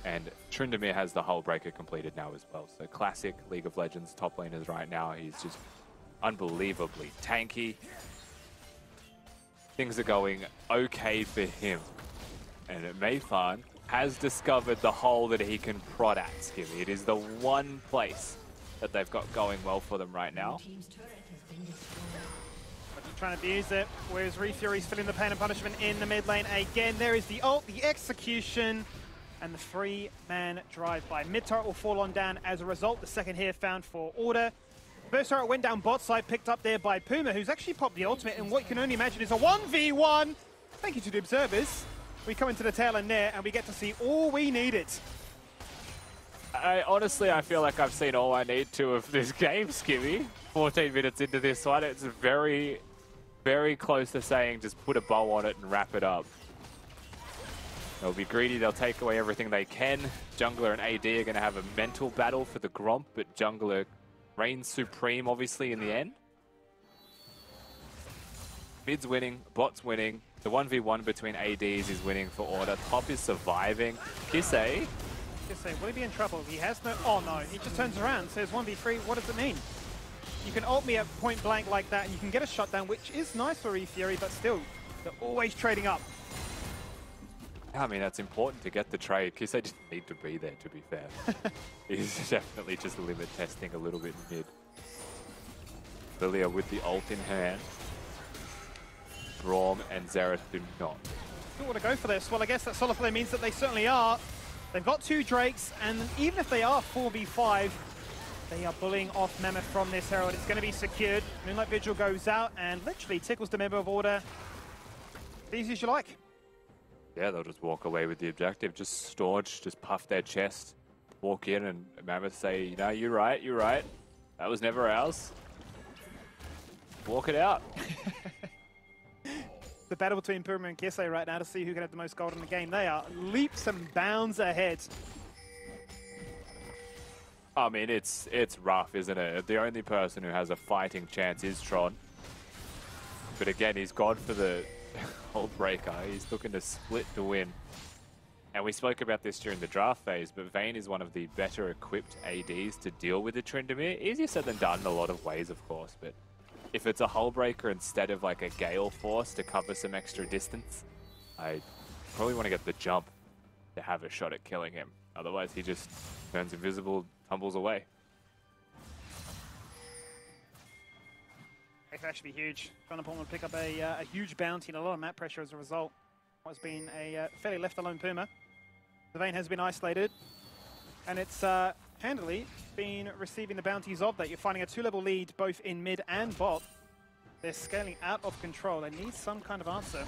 And Tryndamere has the hull breaker completed now as well. So classic League of Legends top laners right now. He's just unbelievably tanky. things are going okay for him. And Mayfarn has discovered the hole that he can prod at, Skivvy. It is the one place that they've got going well for them right now. Trying to abuse it, whereas Fury's feeling the pain and punishment in the mid lane again. There is the ult, the execution, and the 3-man drive-by. Mid turret will fall on down as a result. The second here found for Order. First turret went down bot side, picked up there by Puma, who's actually popped the ultimate in what you can only imagine is a 1v1. Thank you to the observers. We come into the tail end there, and we get to see all we needed. Honestly, I feel like I've seen all I need to of this game, Skivvy. 14 minutes into this one, it's very, very close to saying just put a bow on it and wrap it up. They'll be greedy, they'll take away everything they can. Jungler and AD are going to have a mental battle for the Gromp, but Jungler reigns supreme, obviously, in the end. Mid's winning, bot's winning. The 1v1 between ADs is winning for Order. Top is surviving. Kisei. Will he be in trouble? He has no... Oh no, he just turns around and says 1v3. What does it mean? You can ult me at point blank like that and you can get a shutdown, which is nice for Fury, but still, they're always trading up. I mean, that's important to get the trade. Kisei didn't need to be there, to be fair. He's definitely just limit testing a little bit mid. Lilia with the ult in hand. Braum and Xerath do not. Don't want to go for this. Well, I guess that solo play means that they certainly are. They've got 2 Drakes, and even if they are 4v5, they are bullying off Mammoth from this Herald. It's going to be secured. Moonlight Vigil goes out and literally tickles the member of Order. Easy as you like. Yeah, they'll just walk away with the objective. Just staunch, just puff their chest, walk in, and Mammoth say, no, you're right, you're right. That was never ours. Walk it out. The battle between Puma and Kisei right now to see who can have the most gold in the game. They are leaps and bounds ahead. I mean, it's rough, isn't it? The only person who has a fighting chance is Tron. But again, he's gone for the Hold Breaker. He's looking to split to win. And we spoke about this during the draft phase, but Vayne is one of the better equipped ADs to deal with the Tryndamere. Easier said than done in a lot of ways, of course, but if it's a Hull Breaker instead of like a Gale Force to cover some extra distance, I probably want to get the jump to have a shot at killing him. Otherwise, he just turns invisible, tumbles away. It could actually be huge. Trying to pick up a huge bounty and a lot of map pressure as a result. What's been a fairly left alone Puma. The Vayne has been isolated, and it's handily been receiving the bounties of that. You're finding a 2-level lead both in mid and bot. They're scaling out of control. They need some kind of answer.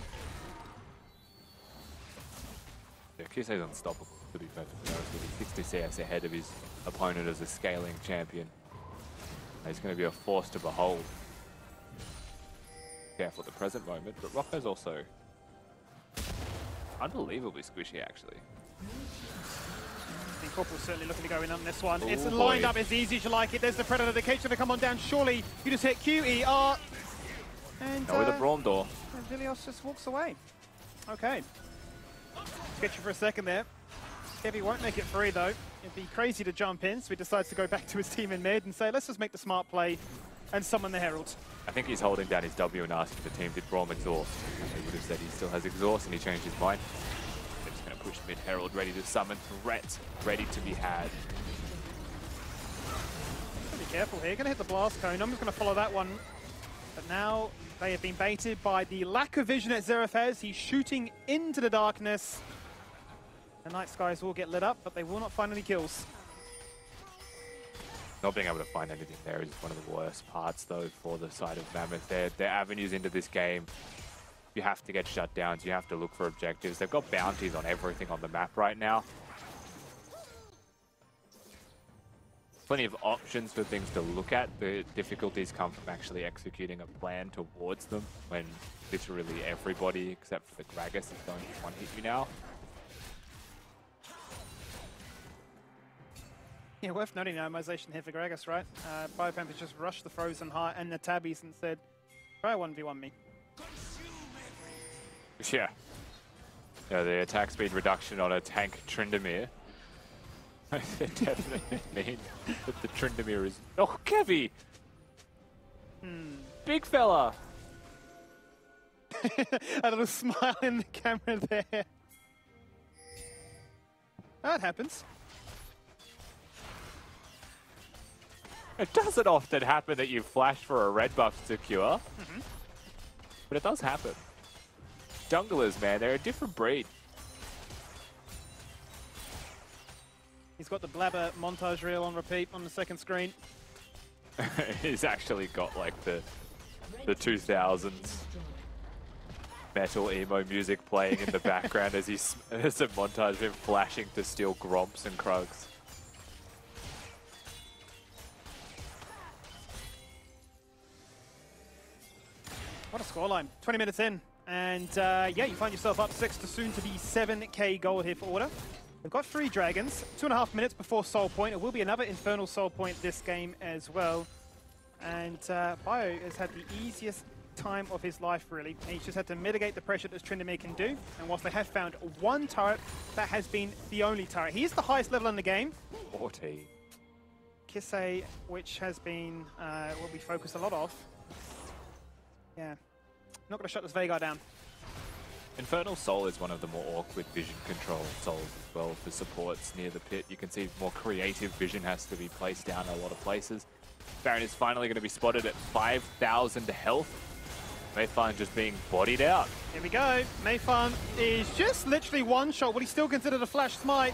Yeah, Kisei's unstoppable, to be perfectly honest with you. 60 CS ahead of his opponent as a scaling champion. He's going to be a force to behold. Careful at the present moment, but Rocco's also unbelievably squishy, actually. I think Corporal's certainly looking to go in on this one. Ooh, it's boy. lined up as easy as you like it. There's the Predator. The cage's going to come on down. Surely you just hit QER. And With a Braum door. and Vilios just walks away. Okay. Sketchy for a second there. Kevy won't make it free though. It'd be crazy to jump in, so he decides to go back to his team in mid and say, let's just make the smart play and summon the Herald. I think he's holding down his W and asking the team, did Braum exhaust? He would have said he still has exhaust, and he changed his mind. They're just going to push mid Herald, ready to summon threat, ready to be had. Be careful here. Going to hit the blast cone. I'm just going to follow that one. But now they have been baited by the lack of vision that Xerath has. He's shooting into the darkness. The night skies will get lit up, but they will not find any kills. Not being able to find anything there is one of the worst parts, though, for the side of Mammoth. Their avenues into this game, you have to get shutdowns, you have to look for objectives. They've got bounties on everything on the map right now. Plenty of options for things to look at. The difficulties come from actually executing a plan towards them when literally everybody except for the Gragas is going to one-hit you now. Yeah, worth noting the itemization here for Gragas, right? Biopampers just rushed the Frozen Heart and the Tabbies and said, try 1v1 me. Yeah. Yeah, the attack speed reduction on a tank Tryndamere. It definitely means that the Tryndamere is... Oh, Kevy! Big fella! A little smile in the camera there. That happens. It doesn't often happen that you flash for a red buff secure, but it does happen. Junglers, man, they're a different breed. He's got the Blabber montage reel on repeat on the second screen. He's actually got like the 2000s metal emo music playing in the background as there's a montage of him flashing to steal Gromps and Krugs. What a scoreline. 20 minutes in. And yeah, you find yourself up 6 to soon to be 7k gold here for Order. We've got 3 dragons, 2.5 minutes before Soul Point. It will be another Infernal Soul Point this game as well. And Bio has had the easiest time of his life, really. And he's just had to mitigate the pressure that Tryndamere can do. And whilst they have found 1 turret, that has been the only turret. He is the highest level in the game. 14. Kisei, which has been what we focus a lot of. Yeah. Not going to shut this Veigar down. Infernal Soul is one of the more awkward vision control souls as well for supports near the pit. You can see more creative vision has to be placed down in a lot of places. Baron is finally going to be spotted at 5,000 health. Mayfan just being bodied out. Here we go. Mayfan is just literally one shot. Will he still consider the flash smite?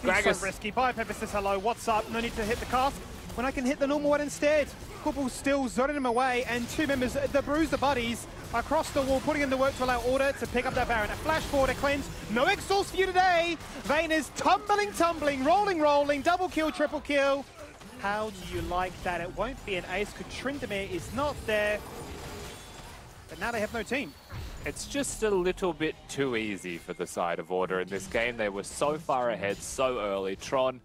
He's so risky. Biopepper says hello. What's up? No need to hit the cast when I can hit the normal one instead. Corporal still zoning him away, and 2 members, the Bruiser buddies, across the wall, putting in the work to allow Order to pick up that Baron. A flash forward, a cleanse. No exhaust for you today. Vayne is tumbling, rolling. Double kill, triple kill. How do you like that? It won't be an ace because Tryndamere is not there. But now they have no team. It's just a little bit too easy for the side of Order in this game. They were so far ahead so early. Tron,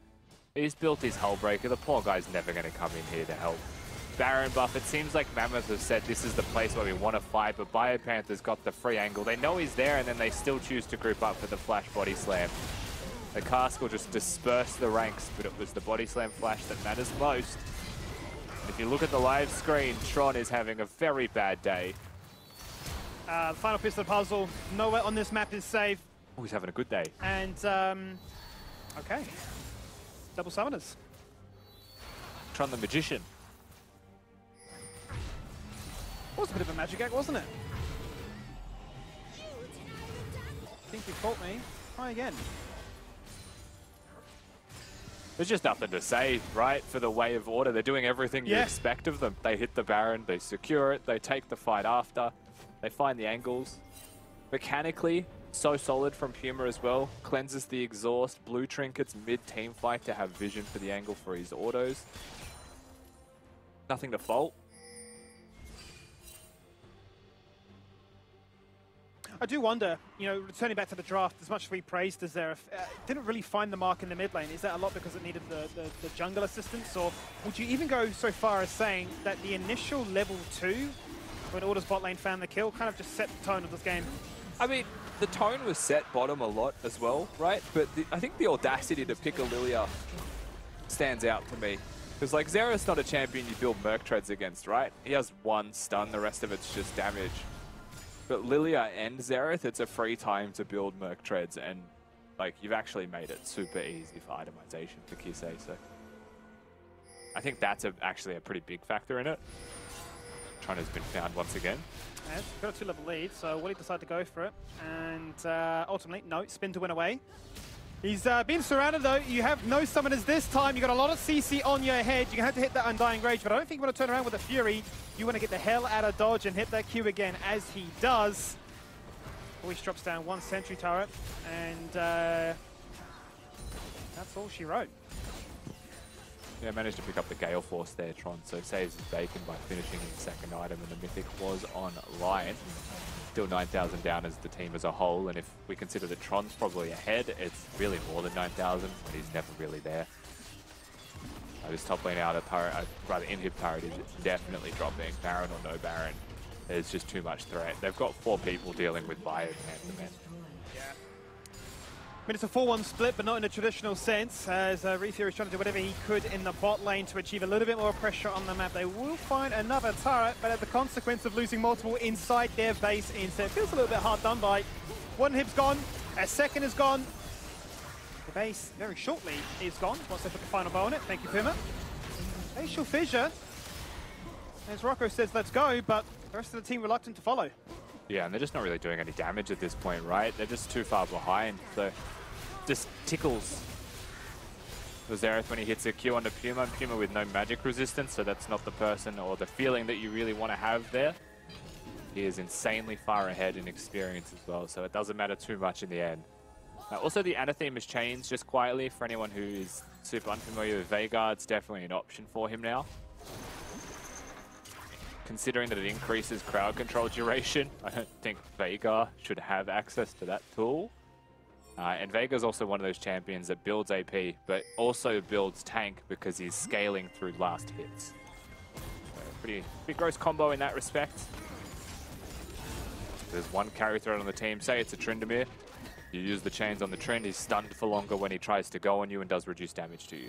he's built his Hullbreaker. The poor guy's never going to come in here to help. Baron buff, it seems like Mammoth has said this is the place where we want to fight, but Biopanther's got the free angle. They know he's there, and then they still choose to group up for the flash body slam. The cask will just disperse the ranks, but it was the body slam flash that matters most. And if you look at the live screen, Tron is having a very bad day. The final piece of the puzzle, nowhere on this map is safe. Oh, he's having a good day. And, okay. Double summoners. Tron the Magician. It was a bit of a magic act, wasn't it? I think you caught me. Try again. There's just nothing to say, right, for the way of Order. They're doing everything you expect of them. They hit the Baron, they secure it, they take the fight after, they find the angles. Mechanically, so solid from Puma as well. Cleanses the exhaust, blue trinkets mid-team fight to have vision for the angle for his autos. Nothing to fault. I do wonder, you know, returning back to the draft, as much as we praised Azereth, didn't really find the mark in the mid lane. Is that a lot because it needed the jungle assistance? Or would you even go so far as saying that the initial level 2, when Order's bot lane found the kill, kind of just set the tone of this game? I mean, the tone was set bottom a lot as well, right? But I think the audacity to pick Lilia stands out to me. Because, like, Xerath's not a champion you build Merc Treads against, right? He has 1 stun, the rest of it's just damage. But Lilia and Xerath, it's a free time to build Merc Treads, and like you've actually made it super easy for itemization for Kisei, so I think that's actually a pretty big factor in it. Trina's been found once again. Yeah, got a 2-level lead, so Wally decided to go for it, and ultimately, no, spin to win away. He's been surrounded though. You have no summoners this time. You got a lot of CC on your head. You're gonna have to hit that Undying Rage, but I don't think you want to turn around with a Fury. You want to get the hell out of dodge and hit that Q again, as he does. Voice drops down 1 sentry turret, and that's all she wrote. Yeah, managed to pick up the Gale Force there, Tron, so saves his bacon by finishing his second item, and the Mythic was online. Still 9,000 down as the team as a whole, and if we consider that Tron's probably ahead, it's really more than 9,000, but he's never really there. This top lane out of turret, rather inhib turret is definitely dropping. Baron or no Baron, there's just too much threat. They've got 4 people dealing with Bio and the men. Yeah. I mean, it's a 4-1 split, but not in a traditional sense, as Refury is trying to do whatever he could in the bot lane to achieve a little bit more pressure on the map. They will find another turret, but at the consequence of losing multiple inside their base instead. Feels a little bit hard done by. One hip's gone, a second is gone. The base, very shortly, is gone once they put the final bow on it. Thank you, Puma. Facial fissure. As Rocco says, let's go, but the rest of the team reluctant to follow. Yeah, and they're just not really doing any damage at this point, right? They're just too far behind, so just tickles the Xerath when he hits a Q onto Puma. Puma with no magic resistance, so that's not the person or the feeling that you really want to have there. He is insanely far ahead in experience as well, so it doesn't matter too much in the end. Also, the Anatheme has changed just quietly. For anyone who is super unfamiliar with Veigar, it's definitely an option for him now. Considering that it increases crowd control duration, I don't think Veigar should have access to that tool. And Veigar's also one of those champions that builds AP, but also builds tank because he's scaling through last hits. So pretty gross combo in that respect. There's one carry threat on the team. Say it's a Tryndamere. You use the chains on the Trynd, he's stunned for longer when he tries to go on you and does reduce damage to you.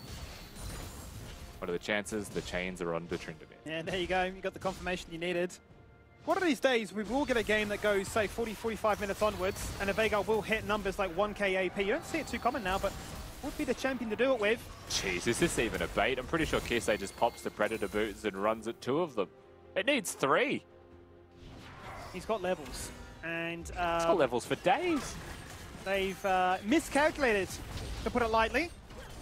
What are the chances? The chains are on the Tryndamere. Yeah, there you go. You got the confirmation you needed. One of these days, we will get a game that goes, say, 40, 45 minutes onwards, and a Veigar will hit numbers like 1k AP. You don't see it too common now, but would be the champion to do it with. Jeez, is this even a bait? I'm pretty sure Kisei just pops the Predator boots and runs at 2 of them. It needs 3. He's got levels, and It's got levels for days. they've miscalculated, to put it lightly.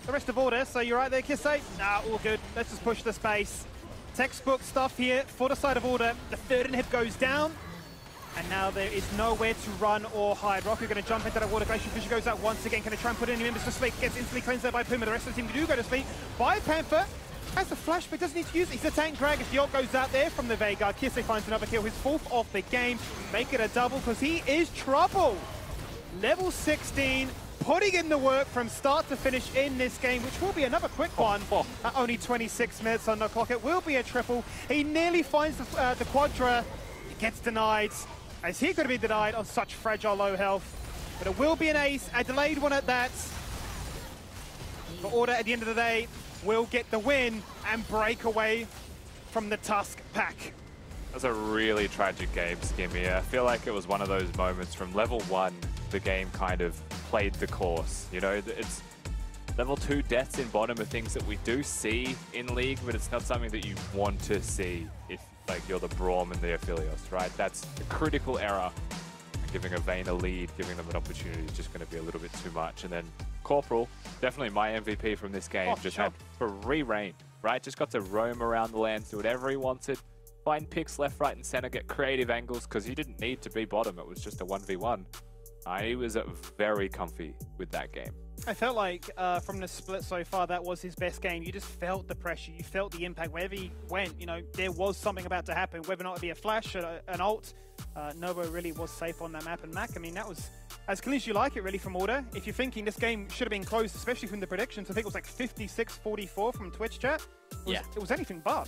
The rest of order, so you're right there, Kisei? Nah, all good. Let's just push the space. Textbook stuff here for the side of order. The third inhib goes down, and now there is nowhere to run or hide. Rocker going to jump into that water. Glacier Fissure goes out once again. Can they try and put any members to sleep? Gets instantly cleansed there by Puma. The rest of the team do go to sleep. By Panther has the flash, but doesn't need to use it. He's a tank drag. If the ult goes out there from the Veigar, Kisei finds another kill. His 4th of the game. Make it a double because he is trouble. Level 16. Putting in the work from start to finish in this game, which will be another quick one. At only 26 minutes on the clock. It will be a triple. He nearly finds the Quadra. It gets denied, as he could be denied on such fragile low health. But it will be an ace, a delayed one at that. But Order, at the end of the day, will get the win and break away from the Tusk pack. That was a really tragic game, Skimmy. I feel like it was one of those moments from level 1, the game kind of played the course. You know, it's level 2 deaths in bottom are things that we do see in League, but it's not something that you want to see if, like, you're the Braum and the Aphelios, right? That's a critical error. Giving a Vayne a lead, giving them an opportunity is just going to be a little bit too much. And then Corporal, definitely my MVP from this game, just had free reign, right? Just got to roam around the lands, do whatever he wanted. Find picks left, right, and center, get creative angles, because he didn't need to be bottom. It was just a 1v1. He was very comfy with that game. I felt like from the split so far, that was his best game. You just felt the pressure, you felt the impact. Wherever he went, you know, there was something about to happen. Whether or not it be a flash or an ult, Novo really was safe on that map. And Mac, I mean, that was as clean as you like it, really, from Order. If you're thinking this game should have been close, especially from the predictions, I think it was like 56-44 from Twitch chat. It was anything but.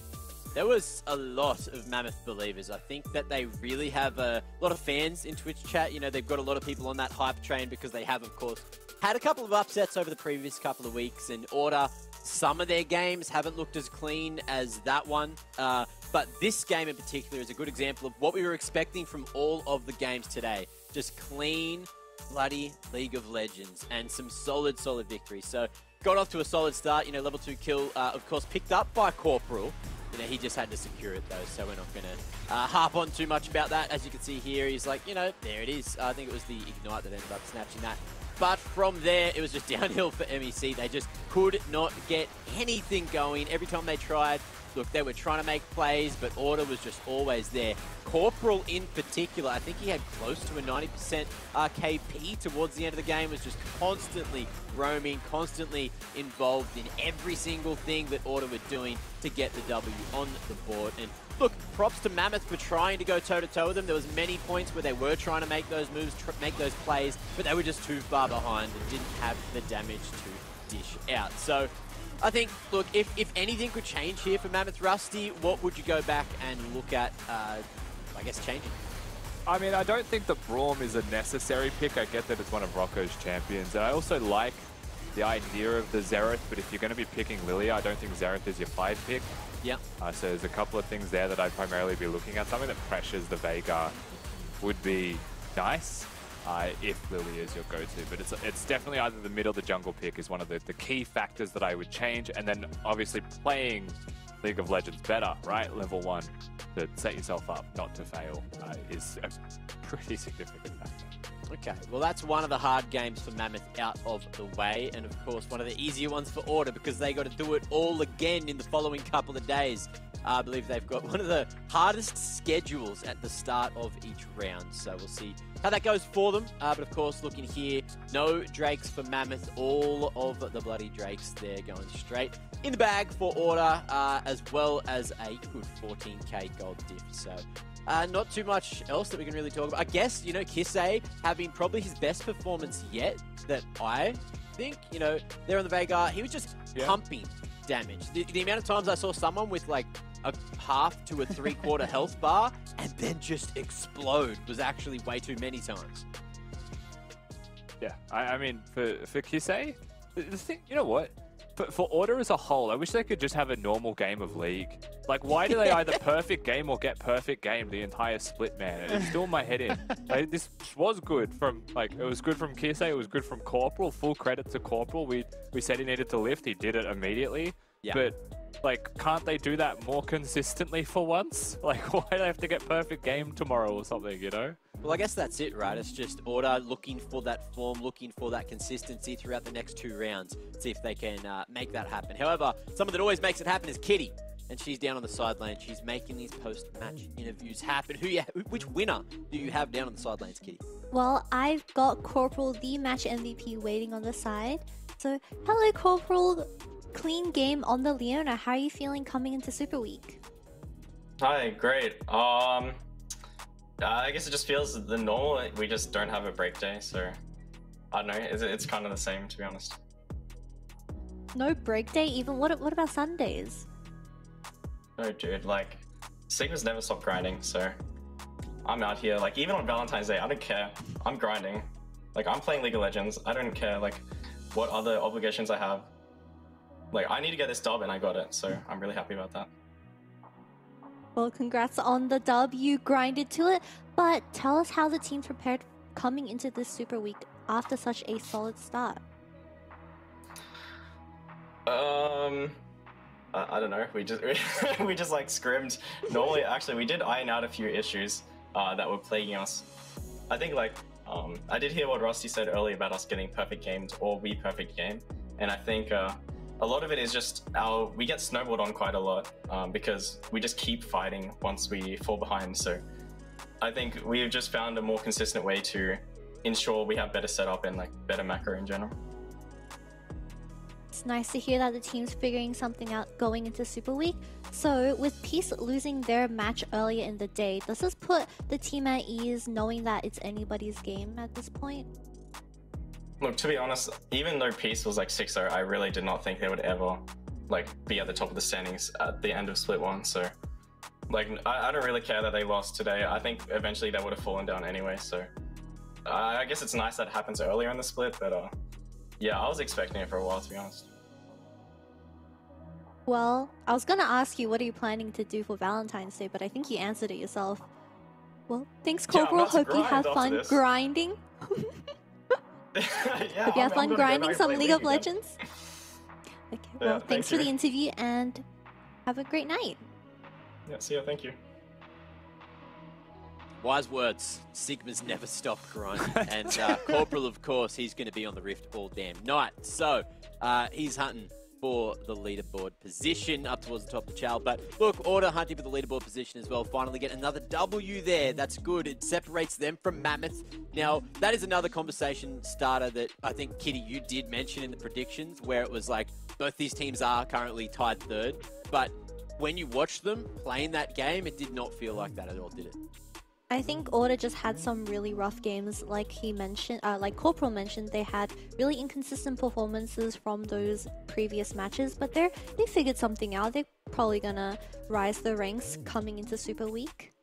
There was a lot of Mammoth believers. I think that they really have a lot of fans in Twitch chat. You know, they've got a lot of people on that hype train because they have, of course, had a couple of upsets over the previous couple of weeks. And Order, some of their games haven't looked as clean as that one. But this game in particular is a good example of what we were expecting from all of the games today. Just clean, bloody League of Legends and some solid victories. So got off to a solid start. You know, level 2 kill, of course, picked up by Corporal. You know, he just had to secure it, though, so we're not going to harp on too much about that. As you can see here, he's like, you know, there it is. I think it was the Ignite that ended up snatching that. But from there, it was just downhill for MEC. They just could not get anything going. Every time they tried, look, they were trying to make plays, but Order was just always there. Corporal in particular, I think he had close to a 90% KP towards the end of the game, was just constantly roaming, constantly involved in every single thing that Order were doing to get the W on the board. And look, props to Mammoth for trying to go toe-to-toe with them. There was many points where they were trying to make those moves, make those plays, but they were just too far behind and didn't have the damage to dish out. So I think, look, if anything could change here for Mammoth Rusty, what would you go back and look at, I guess, changing? I mean, I don't think the Braum is a necessary pick. I get that it's one of Rocco's champions. And I also like the idea of the Xerath, but if you're going to be picking Lilia, I don't think Xerath is your 5 pick. Yeah. So there's a couple of things there that I'd primarily be looking at. Something that pressures the Veigar would be nice if Lilia is your go-to. But it's definitely either the mid or the jungle pick is one of the key factors that I would change. And then obviously playing League of Legends better, right? Level 1 to set yourself up not to fail is a pretty significant factor. Okay, well that's one of the hard games for Mammoth out of the way, and of course one of the easier ones for Order because they got to do it all again in the following couple of days. I believe they've got one of the hardest schedules at the start of each round, so we'll see how that goes for them. But of course, looking here, no Drakes for Mammoth, all of the bloody Drakes there going straight in the bag for Order, as well as a good 14k gold diff, so not too much else that we can really talk about. I guess, you know, Kisei having probably his best performance yet that I think, you know, there on the Veigar, he was just pumping damage. The amount of times I saw someone with like a half to a 3/4 health bar and then just explode was actually way too many times. Yeah, I mean, for Kisei, the thing, you know what? For Order as a whole, I wish they could just have a normal game of League. Like, why do they either perfect game or get perfect game the entire split, man? It's still in my head in. Like, this was good from, like, it was good from Kisei, it was good from Corporal. Full credit to Corporal. We said he needed to lift, he did it immediately. Yeah. But, like, can't they do that more consistently for once? Like, why do they have to get perfect game tomorrow or something, you know? Well, I guess that's it, right? It's just Order looking for that form, looking for that consistency throughout the next 2 rounds. See if they can make that happen. However, someone that always makes it happen is Kitty. And she's down on the sideline. She's making these post-match interviews happen. Which winner do you have down on the sidelines, Kitty? Well, I've got Corporal, the match MVP, waiting on the side. So, hello, Corporal. Clean game on the Leona. How are you feeling coming into Super Week? Hi, great. I guess it just feels the normal. We just don't have a break day, so I don't know. It's kind of the same, to be honest. No break day even? What about Sundays? No, dude, like, Sigma's never stop grinding, so I'm out here. Like, even on Valentine's Day, I don't care. I'm grinding. Like, I'm playing League of Legends. I don't care, like, what other obligations I have. Like, I need to get this dub, and I got it, so I'm really happy about that. Well, congrats on the dub. You grinded to it. But tell us how the team prepared coming into this Super Week after such a solid start. I don't know. We just like scrimmed. Normally, actually, we did iron out a few issues that were plaguing us. I think like I did hear what Rusty said earlier about us getting perfect games or we perfect game, and I think a lot of it is just we get snowballed on quite a lot because we just keep fighting once we fall behind. So I think we've just found a more consistent way to ensure we have better setup and like better macro in general. It's nice to hear that the team's figuring something out going into Super Week. So, with Peace losing their match earlier in the day, does this put the team at ease knowing that it's anybody's game at this point? Look, to be honest, even though Peace was like 6-0, I really did not think they would ever like be at the top of the standings at the end of Split 1. So, like, I don't really care that they lost today. I think eventually they would have fallen down anyway. So, I guess it's nice that it happens earlier in the split, but yeah, I was expecting it for a while, to be honest. Well, I was gonna ask you what are you planning to do for Valentine's Day, but I think you answered it yourself. Well, thanks, Corporal. Hope you have fun grinding. Yeah, hope you have fun grinding some League of again. Legends. Okay, well, thanks for you. the interview and have a great night. Yeah, see ya, thank you. Wise words. Sigma's never stopped grinding. And Corporal, of course, he's going to be on the Rift all damn night. So he's hunting for the leaderboard position up towards the top of the channel. But look, Order hunting for the leaderboard position as well. Finally get another W there. That's good. It separates them from Mammoth. Now, that is another conversation starter that I think, Kitty, you did mention in the predictions, where it was like both these teams are currently tied third. But when you watch them playing that game, it did not feel like that at all, did it? I think Order just had some really rough games, like he mentioned, like Corporal mentioned. They had really inconsistent performances from those previous matches, but they figured something out. They're probably gonna rise the ranks coming into Super Week.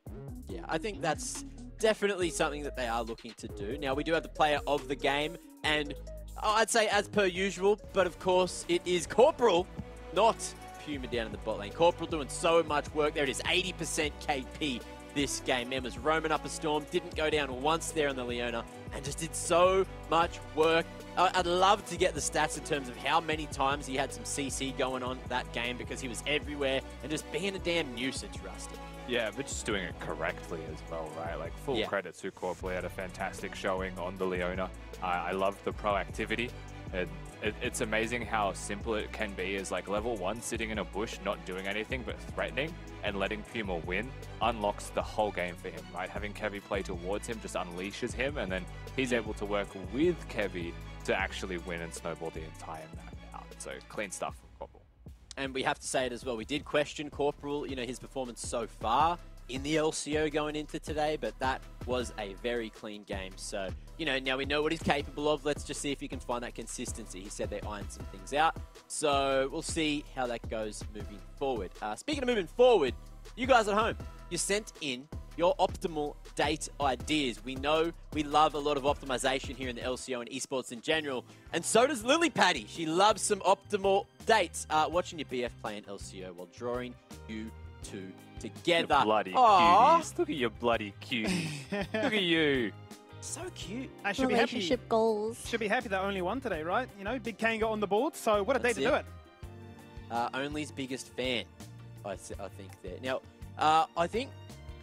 Yeah, I think that's definitely something that they are looking to do. Now, we do have the player of the game, and I'd say as per usual, but of course it is Corporal, not Puma down in the bot lane. Corporal doing so much work. There it is, 80% KP this game. Man was roaming up a storm, didn't go down once there on the Leona, and just did so much work. I'd love to get the stats in terms of how many times he had some CC going on that game, because he was everywhere and just being a damn nuisance, Rusty. Yeah, but just doing it correctly as well, right? Like, full credit to Corporal. He had a fantastic showing on the Leona. I love the proactivity. And it's amazing how simple it can be as, like, level 1 sitting in a bush, not doing anything but threatening and letting Puma win unlocks the whole game for him, right? Having Kevy play towards him just unleashes him, and then he's able to work with Kevy to actually win and snowball the entire map out. So, clean stuff from Corporal. And we have to say it as well, we did question Corporal, you know, his performance so far in the LCO going into today, but that was a very clean game. So, you know, now we know what he's capable of. Let's just see if he can find that consistency. He said they ironed some things out. So we'll see how that goes moving forward. Speaking of moving forward, you guys at home, you sent in your optimal date ideas. We know we love a lot of optimization here in the LCO and esports in general, and so does Lily Patty. She loves some optimal dates. Watching your BF play in LCO while drawing you two together. You bloody cuties. Look at your bloody cuties. Look at you. So cute. I should be happy. Relationship goals. Should be happy that only won today, right? You know, Big Kane got on the board, so what a day to do it. Only's biggest fan, I think there. Now, I think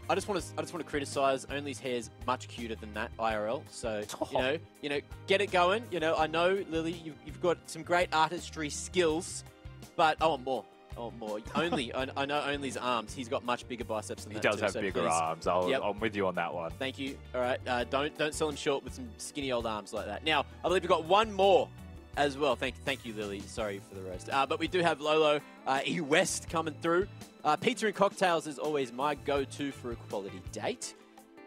I just want to criticize Only's hair's much cuter than that IRL. So you know, get it going. You know, I know Lily, you've got some great artistry skills, but I want more. Oh, more. Only, I know Only's arms. He's got much bigger biceps than that. He does have bigger arms. I'm with you on that one. Thank you. All right. Don't sell him short with some skinny old arms like that. Now, I believe we've got one more as well. Thank you, Lily. Sorry for the roast. But we do have Lolo E West coming through. Pizza and cocktails is always my go-to for a quality date.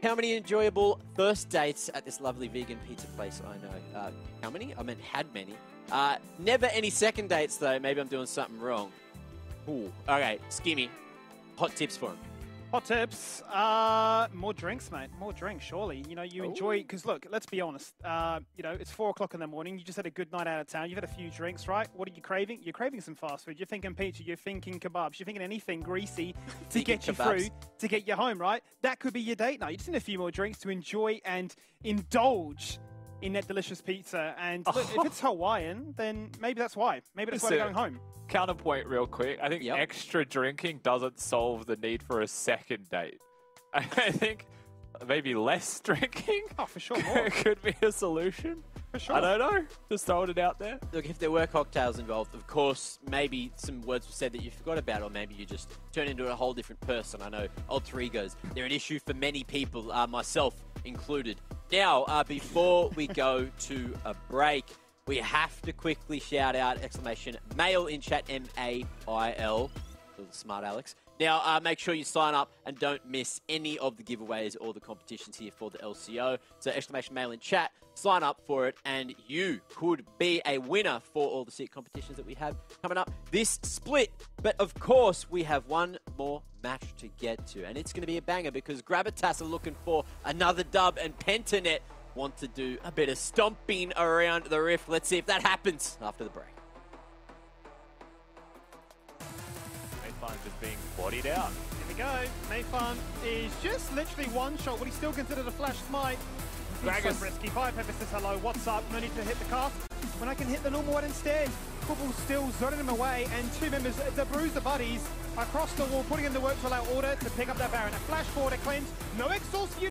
How many enjoyable first dates at this lovely vegan pizza place I know? How many? I meant had many. Never any second dates, though. Maybe I'm doing something wrong. Ooh. Okay, Skimmy. Hot tips for him. Hot tips. More drinks, mate. More drinks, surely. You know, you enjoy... Because, look, let's be honest. You know, it's 4 o'clock in the morning. You just had a good night out of town. You've had a few drinks, right? What are you craving? You're craving some fast food. You're thinking pizza. You're thinking kebabs. You're thinking anything greasy to get you through, to get you home, right? That could be your date night. You just need a few more drinks to enjoy and indulge in that delicious pizza. And look, if it's Hawaiian, then maybe that's why. Maybe that's why they're going home. Counterpoint real quick. I think extra drinking doesn't solve the need for a second date. I think maybe less drinking for sure more. could be a solution. For sure. I don't know. Just throwing it out there. Look, if there were cocktails involved, of course, maybe some words were said that you forgot about, or maybe you just turn into a whole different person. I know alter egos, they're an issue for many people, myself included. Now, before we go to a break, we have to quickly shout out !mail in chat, MAIL. Little smart Alex. Now, make sure you sign up and don't miss any of the giveaways or the competitions here for the LCO. So !mail in chat, sign up for it, and you could be a winner for all the sick competitions that we have coming up this split. But of course, we have one more match to get to, and it's going to be a banger because Gravitas are looking for another dub, and Pentanet want to do a bit of stomping around the rift. Let's see if that happens after the break. Mayfan just being bodied out. Here we go. Mayfan is just literally one shot. What he still considered a flash smite. He's so risky. Fire Pepper says hello. What's up? No need to hit the cast when I can hit the normal one instead. Football still zoning him away, and 2 members, the Bruiser Buddies, across the wall, putting in the work to allow Order to pick up that Baron. A flash forward, a cleanse. No exhaust for you.